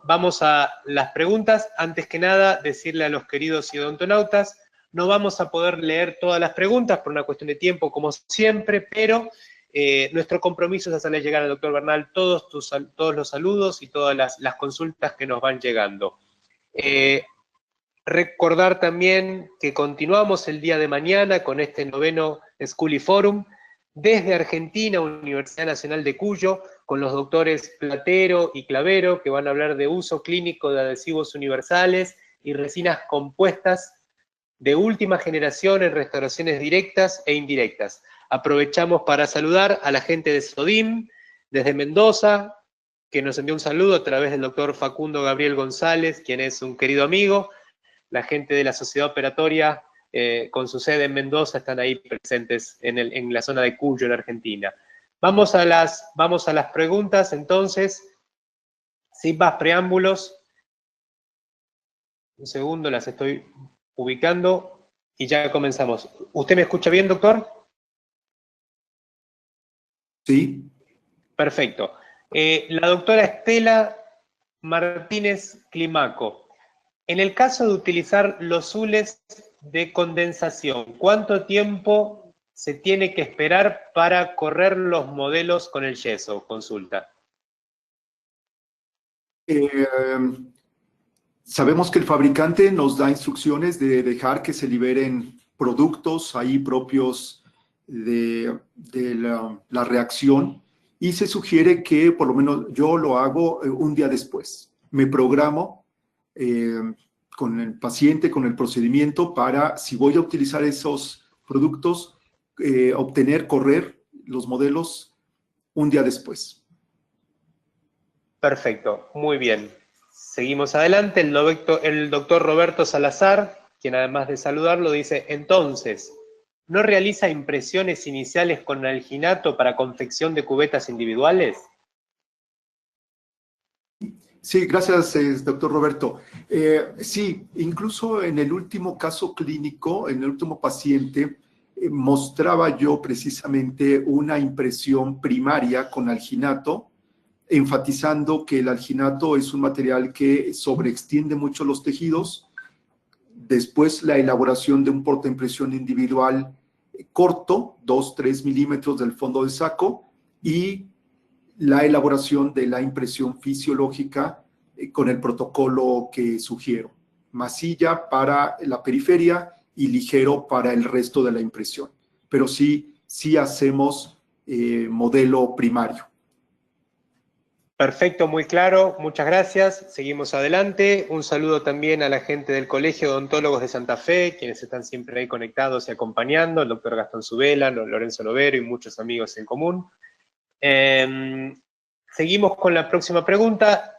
vamos a las preguntas. Antes que nada, decirle a los queridos odontonautas, no vamos a poder leer todas las preguntas por una cuestión de tiempo, como siempre, pero nuestro compromiso es hacerle llegar al doctor Bernal todos los saludos y todas las consultas que nos van llegando. Recordar también que continuamos el día de mañana con este 9º School Forum desde Argentina, Universidad Nacional de Cuyo, con los doctores Platero y Clavero, que van a hablar de uso clínico de adhesivos universales y resinas compuestas de última generación en restauraciones directas e indirectas. Aprovechamos para saludar a la gente de SODIM, desde Mendoza, que nos envió un saludo a través del doctor Facundo Gabriel González, quien es un querido amigo. La gente de la Sociedad Operatoria, con su sede en Mendoza, están ahí presentes en la zona de Cuyo, en Argentina. Vamos a las preguntas, entonces, sin más preámbulos. Un segundo, las estoy ubicando y ya comenzamos. ¿Usted me escucha bien, doctor? Sí. Perfecto. La doctora Estela Martínez Climaco. En el caso de utilizar los hules de condensación, ¿cuánto tiempo se tiene que esperar para correr los modelos con el yeso? Consulta. Sabemos que el fabricante nos da instrucciones de dejar que se liberen productos ahí propios de la reacción, y se sugiere que por lo menos yo lo hago un día después. Me programo con el paciente, con el procedimiento, para, si voy a utilizar esos productos, correr los modelos un día después. Perfecto, muy bien. Seguimos adelante. El doctor Roberto Salazar, quien además de saludarlo, dice, entonces, ¿no realiza impresiones iniciales con alginato para confección de cubetas individuales? Sí, gracias, doctor Roberto. Sí, incluso en el último caso clínico, en el último paciente, mostraba yo precisamente una impresión primaria con alginato, enfatizando que el alginato es un material que sobreextiende mucho los tejidos. Después, la elaboración de un portaimpresión individual corto, 2-3 milímetros del fondo del saco, y la elaboración de la impresión fisiológica con el protocolo que sugiero. Masilla para la periferia y ligero para el resto de la impresión. Pero sí hacemos modelo primario. Perfecto, muy claro, muchas gracias. Seguimos adelante. Un saludo también a la gente del Colegio de Odontólogos de Santa Fe, quienes están siempre ahí conectados y acompañando, el doctor Gastón Zubela, Lorenzo Lovero y muchos amigos en común. Seguimos con la próxima pregunta.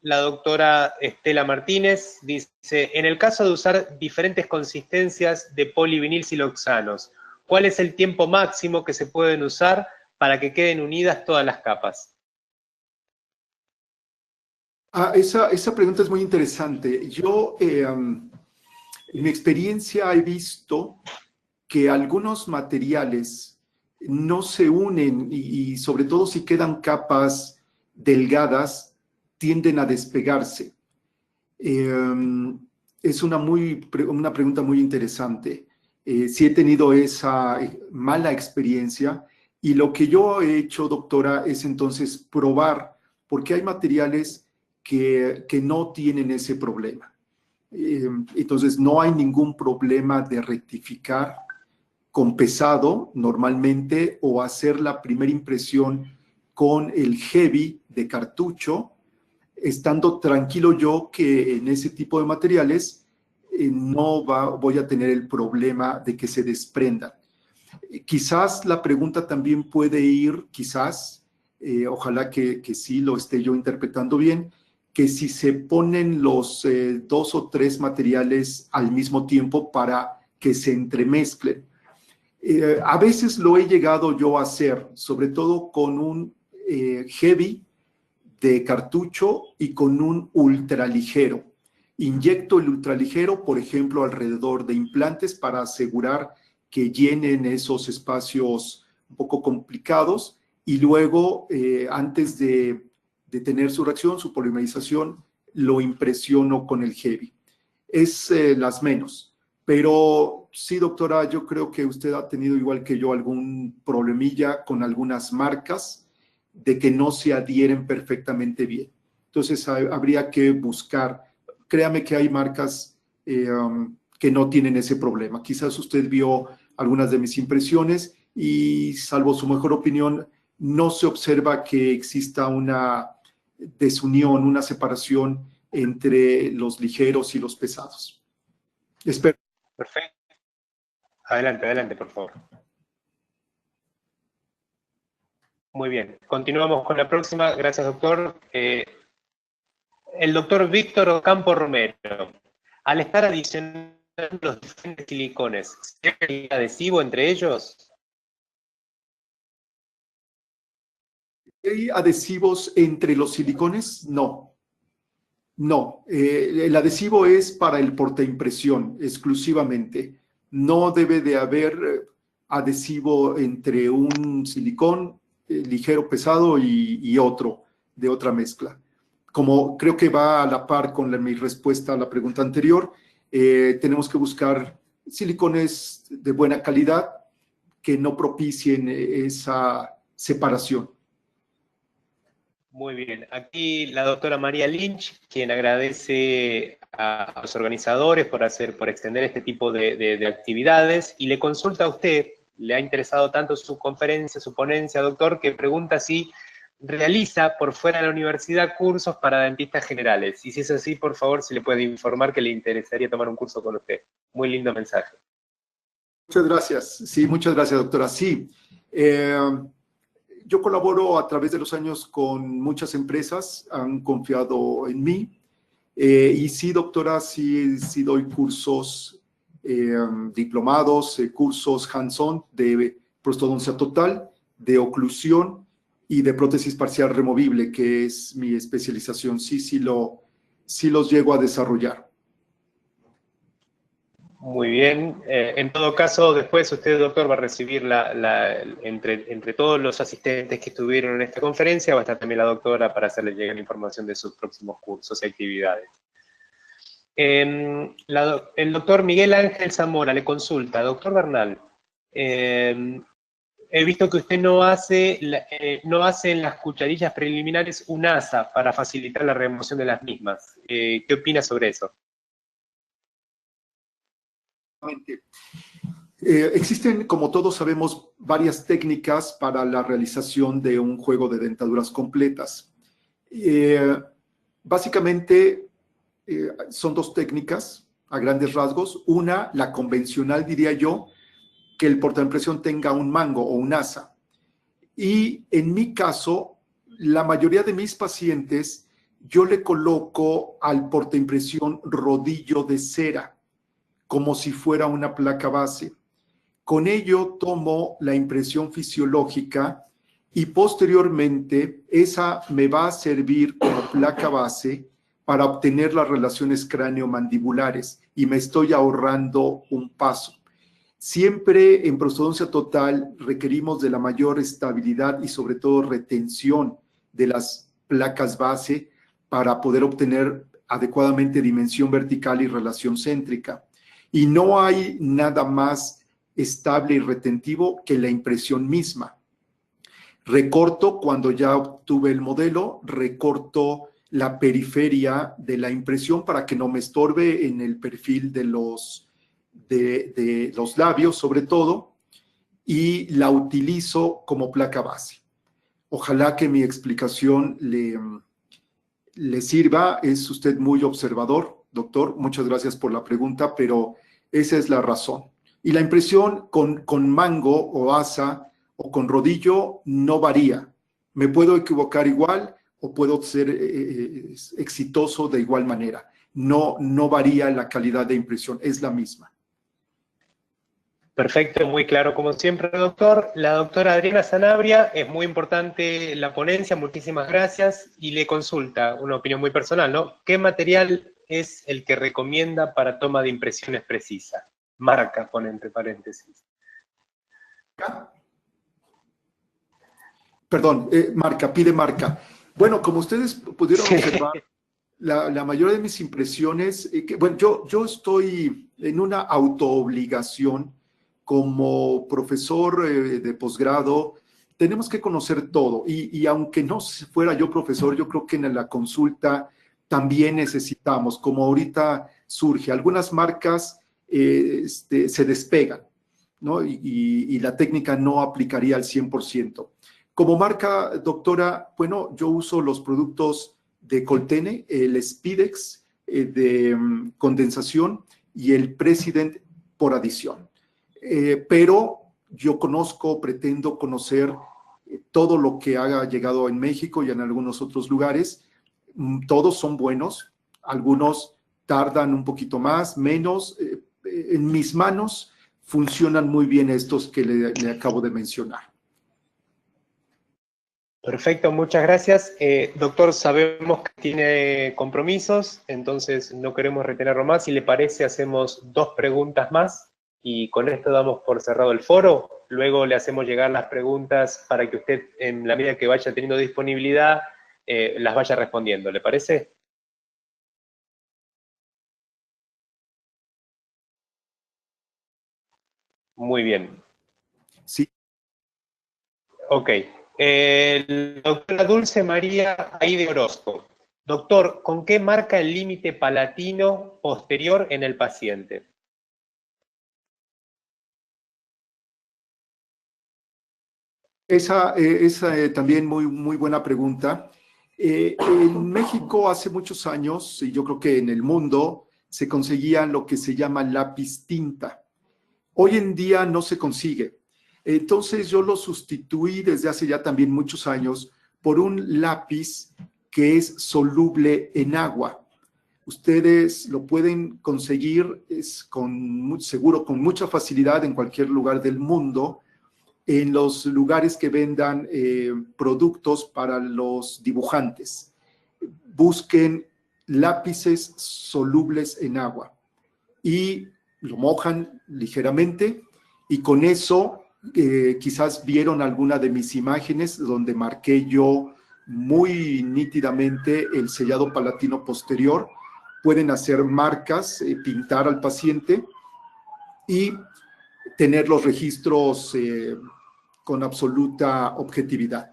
La doctora Estela Martínez dice, en el caso de usar diferentes consistencias de polivinilsiloxanos, ¿cuál es el tiempo máximo que se pueden usar para que queden unidas todas las capas? Esa pregunta es muy interesante. Yo, en mi experiencia, he visto que algunos materiales no se unen y sobre todo si quedan capas delgadas, tienden a despegarse. Es una pregunta muy interesante. Sí he tenido esa mala experiencia, y lo que yo he hecho, doctora, es entonces probar, porque hay materiales que no tienen ese problema. Entonces no hay ningún problema de rectificar con pesado normalmente, o hacer la primera impresión con el heavy de cartucho, estando tranquilo yo que en ese tipo de materiales no voy a tener el problema de que se desprendan. Quizás la pregunta también puede ir, ojalá que sí lo esté yo interpretando bien, que si se ponen los 2 o 3 materiales al mismo tiempo para que se entremezclen. A veces lo he llegado yo a hacer, sobre todo con un heavy de cartucho y con un ultraligero. Inyecto el ultraligero, por ejemplo, alrededor de implantes, para asegurar que llenen esos espacios un poco complicados, y luego, antes de tener su reacción, su polimerización, lo impresiono con el heavy. Es las menos. Pero sí, doctora, yo creo que usted ha tenido, igual que yo, algún problemilla con algunas marcas de que no se adhieren perfectamente bien. Entonces, habría que buscar créame que hay marcas que no tienen ese problema. Quizás usted vio algunas de mis impresiones y, salvo su mejor opinión, no se observa que exista una desunión, una separación entre los ligeros y los pesados. Espero. Perfecto. Adelante, adelante, por favor. Muy bien, continuamos con la próxima. Gracias, doctor. El doctor Víctor Ocampo Romero. Al estar adicionando los diferentes silicones, ¿hay adhesivo entre ellos? ¿Hay adhesivos entre los silicones? No. No. El adhesivo es para el portaimpresión exclusivamente. No debe de haber adhesivo entre un silicón ligero, pesado y otro de otra mezcla. Como creo que va a la par con mi respuesta a la pregunta anterior, tenemos que buscar silicones de buena calidad que no propicien esa separación. Muy bien. Aquí la doctora María Lynch, quien agradece a los organizadores por extender este tipo de actividades, y le consulta a usted, le ha interesado tanto su conferencia, su ponencia, doctor, que pregunta si realiza por fuera de la universidad cursos para dentistas generales. Y si es así, por favor, si le puede informar que le interesaría tomar un curso con usted. Muy lindo mensaje. Muchas gracias. Sí, muchas gracias, doctora. Sí. Yo colaboro a través de los años con muchas empresas, han confiado en mí. Y sí, doctora, sí doy cursos diplomados, cursos hands-on de prostodoncia total, de oclusión y de prótesis parcial removible, que es mi especialización. Sí los llego a desarrollar. Muy bien. En todo caso, después usted, doctor, va a recibir entre todos los asistentes que estuvieron en esta conferencia, va a estar también la doctora para hacerle llegar la información de sus próximos cursos y actividades. El doctor Miguel Ángel Zamora le consulta, doctor Bernal, he visto que usted no hace en las cucharillas preliminares un asa para facilitar la remoción de las mismas. ¿Qué opina sobre eso? Existen, como todos sabemos, varias técnicas para la realización de un juego de dentaduras completas. Básicamente son dos técnicas a grandes rasgos. Una, la convencional, diría yo, que el portaimpresión tenga un mango o un asa. Y en mi caso, la mayoría de mis pacientes, yo le coloco al portaimpresión rodillo de cera, como si fuera una placa base. Con ello tomo la impresión fisiológica y posteriormente esa me va a servir como placa base para obtener las relaciones cráneo-mandibulares y me estoy ahorrando un paso. Siempre en prostodoncia total requerimos de la mayor estabilidad y sobre todo retención de las placas base para poder obtener adecuadamente dimensión vertical y relación céntrica. Y no hay nada más estable y retentivo que la impresión misma. Recorto, cuando ya obtuve el modelo, recorto la periferia de la impresión para que no me estorbe en el perfil de los labios, sobre todo, y la utilizo como placa base. Ojalá que mi explicación le sirva. Es usted muy observador, doctor. Muchas gracias por la pregunta, pero esa es la razón. Y la impresión con mango o asa o con rodillo no varía. Me puedo equivocar igual o puedo ser exitoso de igual manera. No varía la calidad de impresión, es la misma. Perfecto, muy claro como siempre, doctor. La doctora Adriana Sanabria, es muy importante la ponencia, muchísimas gracias. Y le consulta, una opinión muy personal, ¿no? ¿Qué material es el que recomienda para toma de impresiones precisa? Marca, pone entre paréntesis. Perdón, marca, pide marca. Bueno, como ustedes pudieron observar, la mayoría de mis impresiones, bueno, yo estoy en una autoobligación como profesor de posgrado. Tenemos que conocer todo y aunque no fuera yo profesor, yo creo que en la consulta también necesitamos, como ahorita surge, algunas marcas se despegan, ¿no? Y la técnica no aplicaría al 100%. Como marca, doctora, bueno, yo uso los productos de Coltene, el Spidex de condensación y el President por adición. Pero yo pretendo conocer todo lo que haya llegado en México y en algunos otros lugares. Todos son buenos, algunos tardan un poquito más, menos. En mis manos funcionan muy bien estos que le acabo de mencionar. Perfecto, muchas gracias. Doctor, sabemos que tiene compromisos, entonces no queremos retenerlo más. Si le parece, hacemos 2 preguntas más y con esto damos por cerrado el foro. Luego le hacemos llegar las preguntas para que usted, en la medida que vaya teniendo disponibilidad, las vaya respondiendo. ¿Le parece? Muy bien. Sí. Ok. Doctora Dulce María Aide Orozco. Doctor, ¿con qué marca el límite palatino posterior en el paciente? Esa es también muy buena pregunta. En México hace muchos años, y yo creo que en el mundo, se conseguía lo que se llama lápiz tinta. Hoy en día no se consigue. Entonces yo lo sustituí desde hace ya también muchos años por un lápiz que es soluble en agua. Ustedes lo pueden conseguir, seguro con mucha facilidad en cualquier lugar del mundo, en los lugares que vendan productos para los dibujantes. Busquen lápices solubles en agua y lo mojan ligeramente y con eso quizás vieron alguna de mis imágenes donde marqué yo muy nítidamente el sellado palatino posterior. Pueden hacer marcas, pintar al paciente y tener los registros con absoluta objetividad.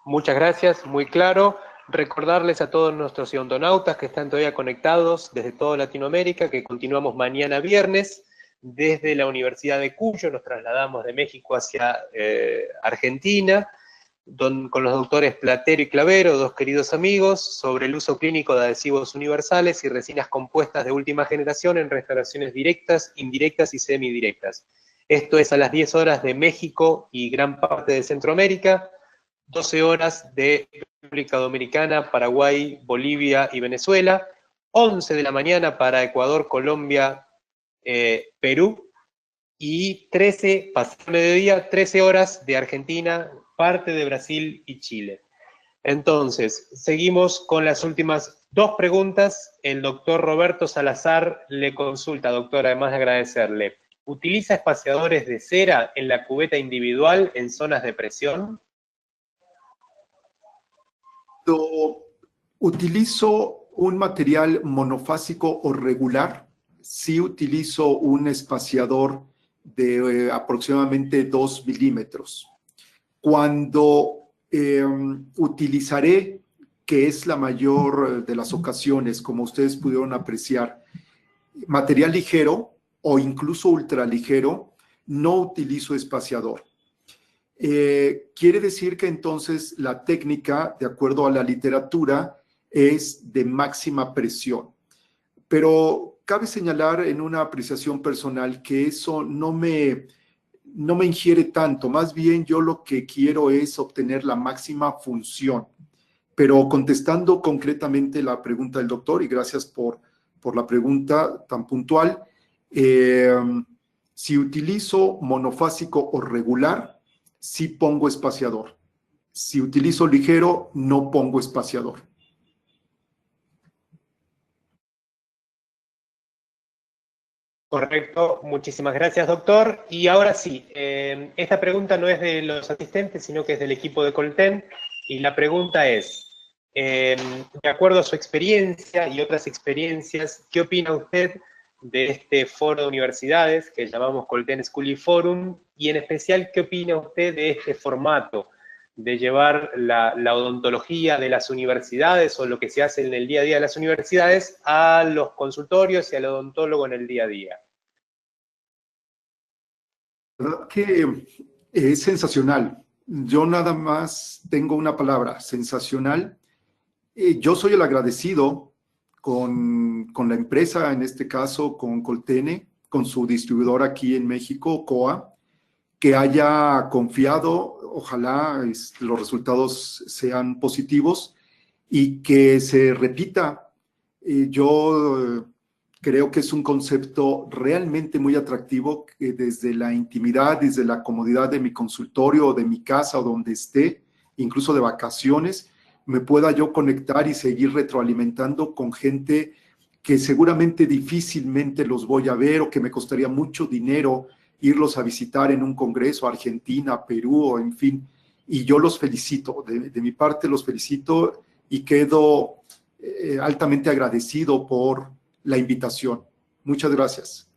Muchas gracias, muy claro. Recordarles a todos nuestros odontonautas que están todavía conectados desde toda Latinoamérica que continuamos mañana viernes desde la Universidad de Cuyo. Nos trasladamos de México hacia Argentina con los doctores Platero y Clavero, 2 queridos amigos, sobre el uso clínico de adhesivos universales y resinas compuestas de última generación en restauraciones directas, indirectas y semidirectas. Esto es a las 10 horas de México y gran parte de Centroamérica, 12 horas de República Dominicana, Paraguay, Bolivia y Venezuela, 11 de la mañana para Ecuador, Colombia, Perú, y 13, pasado mediodía, 13 horas de Argentina, parte de Brasil y Chile. Entonces, seguimos con las últimas 2 preguntas. El doctor Roberto Salazar le consulta, doctor, además de agradecerle. ¿Utiliza espaciadores de cera en la cubeta individual en zonas de presión? Utilizo un material monofásico o regular. Sí utilizo un espaciador de aproximadamente 2 milímetros. Cuando utilizaré, que es la mayor de las ocasiones, como ustedes pudieron apreciar, material ligero o incluso ultraligero, no utilizo espaciador. Quiere decir que entonces la técnica, de acuerdo a la literatura, es de máxima presión. Pero cabe señalar en una apreciación personal que eso no me ingiere tanto. Más bien yo lo que quiero es obtener la máxima función. Pero contestando concretamente la pregunta del doctor, y gracias por la pregunta tan puntual, si utilizo monofásico o regular, sí pongo espaciador. Si utilizo ligero, no pongo espaciador. Correcto, muchísimas gracias, doctor. Y ahora sí, esta pregunta no es de los asistentes, sino que es del equipo de Colten, y la pregunta es, de acuerdo a su experiencia y otras experiencias, ¿qué opina usted de este foro de universidades que llamamos Colten School Forum? Y en especial, ¿qué opina usted de este formato de llevar la odontología de las universidades o lo que se hace en el día a día de las universidades a los consultorios y al odontólogo en el día a día. La verdad que es sensacional. Yo nada más tengo una palabra, sensacional. Yo soy el agradecido con la empresa, en este caso con Coltene, con su distribuidor aquí en México, COA, que haya confiado, ojalá los resultados sean positivos y que se repita. Yo creo que es un concepto realmente muy atractivo, que desde la intimidad, desde la comodidad de mi consultorio o de mi casa o donde esté, incluso de vacaciones, me pueda yo conectar y seguir retroalimentando con gente que seguramente difícilmente los voy a ver o que me costaría mucho dinero irlos a visitar en un congreso, Argentina, Perú, o en fin. Y yo los felicito, de mi parte los felicito y quedo altamente agradecido por la invitación. Muchas gracias.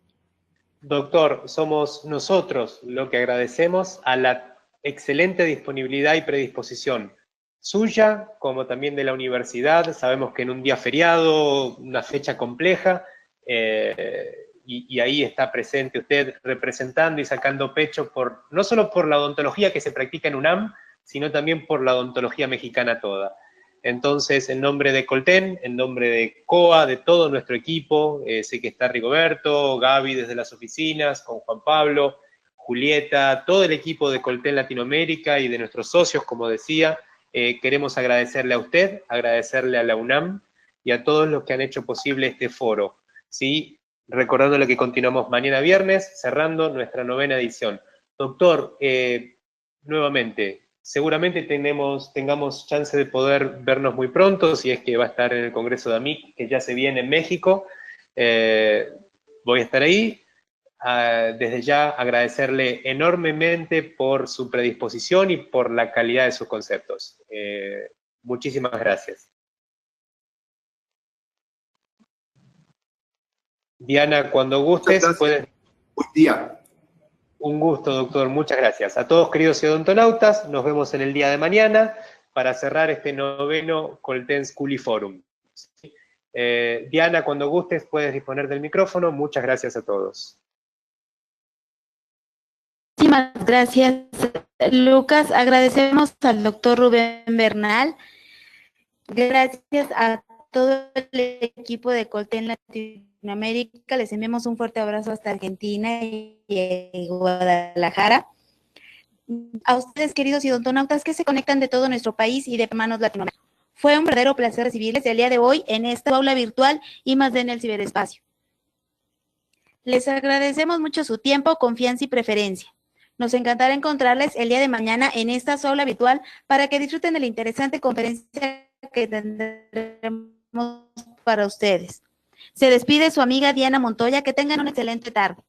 Doctor, somos nosotros lo que agradecemos a la excelente disponibilidad y predisposición suya, como también de la universidad. Sabemos que en un día feriado, una fecha compleja, y ahí está presente usted representando y sacando pecho no solo por la odontología que se practica en UNAM, sino también por la odontología mexicana toda. Entonces, en nombre de Colten, en nombre de COA, de todo nuestro equipo, sé que está Rigoberto, Gaby desde las oficinas, con Juan Pablo, Julieta, todo el equipo de Colten Latinoamérica y de nuestros socios, como decía, queremos agradecerle a usted, agradecerle a la UNAM y a todos los que han hecho posible este foro, ¿sí? Recordándole que continuamos mañana viernes, cerrando nuestra 9ª edición. Doctor, nuevamente, seguramente tengamos chance de poder vernos muy pronto, si es que va a estar en el Congreso de AMIC, que ya se viene en México. Voy a estar ahí. Desde ya agradecerle enormemente por su predisposición y por la calidad de sus conceptos. Muchísimas gracias. Diana, cuando gustes, puedes... Buen día. Un gusto, doctor. Muchas gracias. A todos, queridos odontonautas, nos vemos en el día de mañana para cerrar este 9º Colten School Forum. Diana, cuando gustes, puedes disponer del micrófono. Muchas gracias a todos. Muchísimas gracias, Lucas. Agradecemos al doctor Rubén Bernal. Gracias a todo el equipo de Colten Latinoamérica. Les enviamos un fuerte abrazo hasta Argentina y Guadalajara. A ustedes, queridos odontonautas, que se conectan de todo nuestro país y de hermanos latinoamericanos. Fue un verdadero placer recibirles el día de hoy en esta aula virtual y más en el ciberespacio. Les agradecemos mucho su tiempo, confianza y preferencia. Nos encantará encontrarles el día de mañana en esta aula virtual para que disfruten de la interesante conferencia que tendremos para ustedes. Se despide su amiga Diana Montoya. Que tengan una excelente tarde.